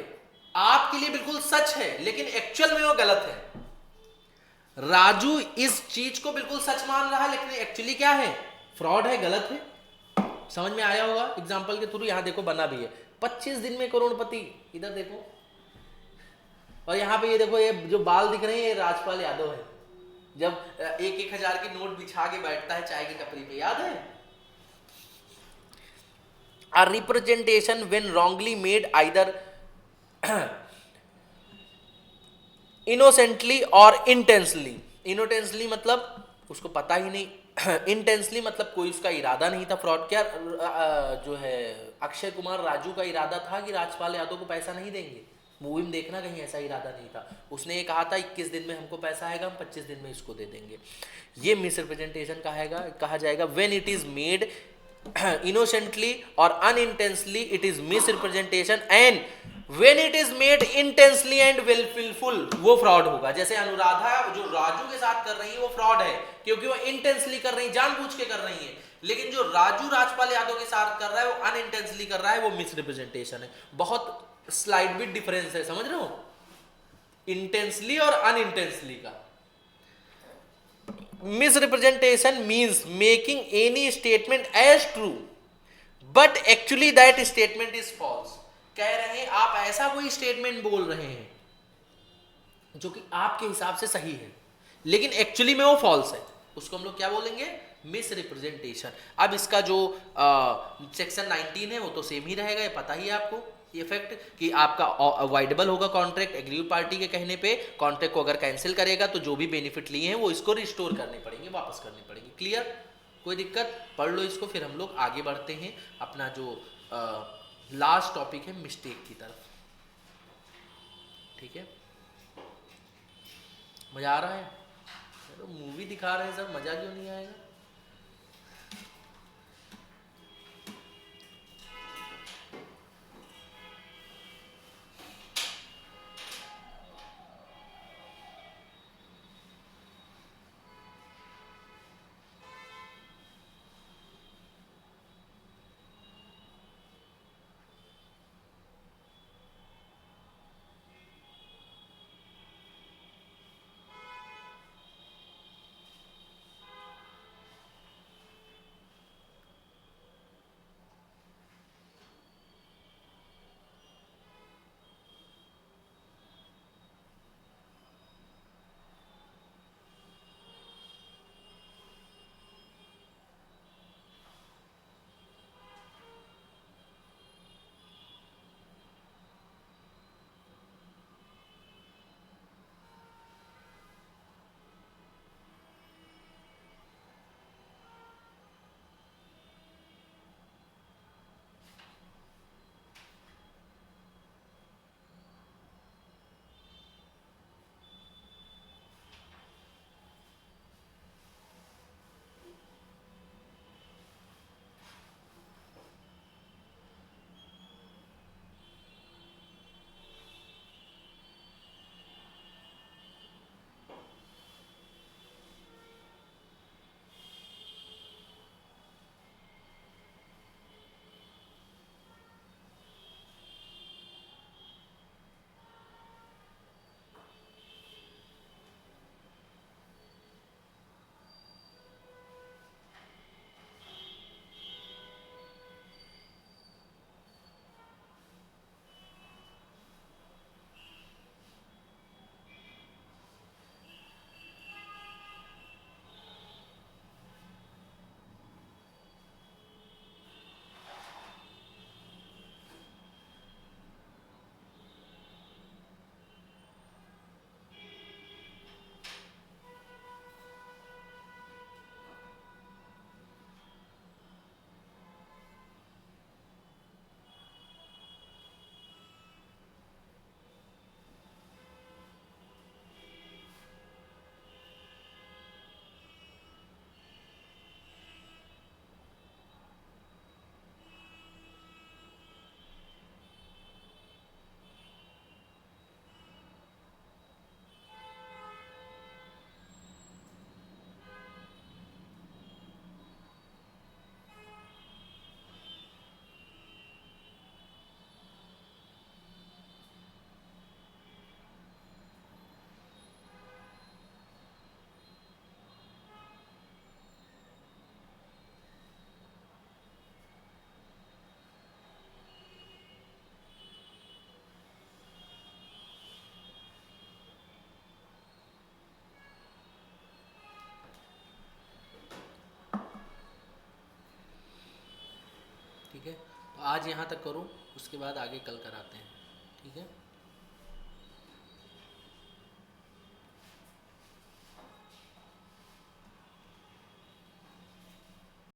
Speaker 1: आपके लिए बिल्कुल सच है लेकिन एक्चुअल में वो गलत है। राजू इस चीज को बिल्कुल सच मान रहा है लेकिन एक्चुअली क्या है? फ्रॉड है, गलत है। समझ में आया होगा एग्जाम्पल के थ्रू। यहाँ देखो बना भी है 25 दिन में करोड़पति, इधर देखो। और यहाँ पे ये देखो, ये जो बाल दिख रहे हैं ये राजपाल यादव है, जब 1,000 की नोट बिछा के बैठता है चाय की टपरी पे, याद है। A representation when wrongly made either innocently or intensely। innocently मतलब उसको पता ही नहीं, इंटेंसली मतलब कोई उसका इरादा नहीं था फ्रॉड। क्या जो है अक्षय कुमार राजू का इरादा था कि राजपाल यादव को पैसा नहीं देंगे, मूवी में देखना कहीं ऐसा इरादा नहीं था। उसने ये कहा था 21 दिन में हमको पैसा आएगा, हम 25 दिन में इसको दे देंगे। ये मिसरिप्रेजेंटेशन कहा जाएगा when it is made innocently or unintentionally it is misrepresentation, and when it is made intensely and willful वो फ्रॉड होगा। जैसे अनुराधा जो राजू के साथ कर रही है वो फ्रॉड है क्योंकि वो इंटेंसली कर रही है, जानबूझ के कर रही है। लेकिन जो राजू राजपाल यादव के साथ कर रहा है वो अनइंटेंसली कर रहा है, वो मिसरिप्रेजेंटेशन है। बहुत स्लाइड बिट डिफरेंस है, समझ रहे हो, इंटेंसली और अनइंटेंसली का। Misrepresentation means making any statement as true but actually that statement is false। कह रहे हैं आप ऐसा कोई स्टेटमेंट बोल रहे हैं जो कि आपके हिसाब से सही है लेकिन एक्चुअली में वो फॉल्स है, उसको हम लोग क्या बोलेंगे, मिसरिप्रेजेंटेशन। अब इसका जो सेक्शन 19 है वो तो सेम ही रहेगा, ये पता ही है आपको इफेक्ट कि आपका अवॉइडेबल होगा कॉन्ट्रैक्ट। एग्रीव पार्टी के कहने पे कॉन्ट्रैक्ट को अगर कैंसिल करेगा तो जो भी बेनिफिट लिए हैं वो इसको रिस्टोर करने पड़ेंगे, वापस करने पड़ेंगे। क्लियर, कोई दिक्कत, पढ़ लो इसको। फिर हम लोग आगे बढ़ते हैं अपना जो लास्ट टॉपिक है मिस्टेक की तरफ। ठीक है, मजा आ रहा है? तो मूवी दिखा रहे हैं सर, मजा क्यों नहीं आएगा? ठीक है, तो आज यहाँ तक करो, उसके बाद आगे कल कराते हैं, ठीक है।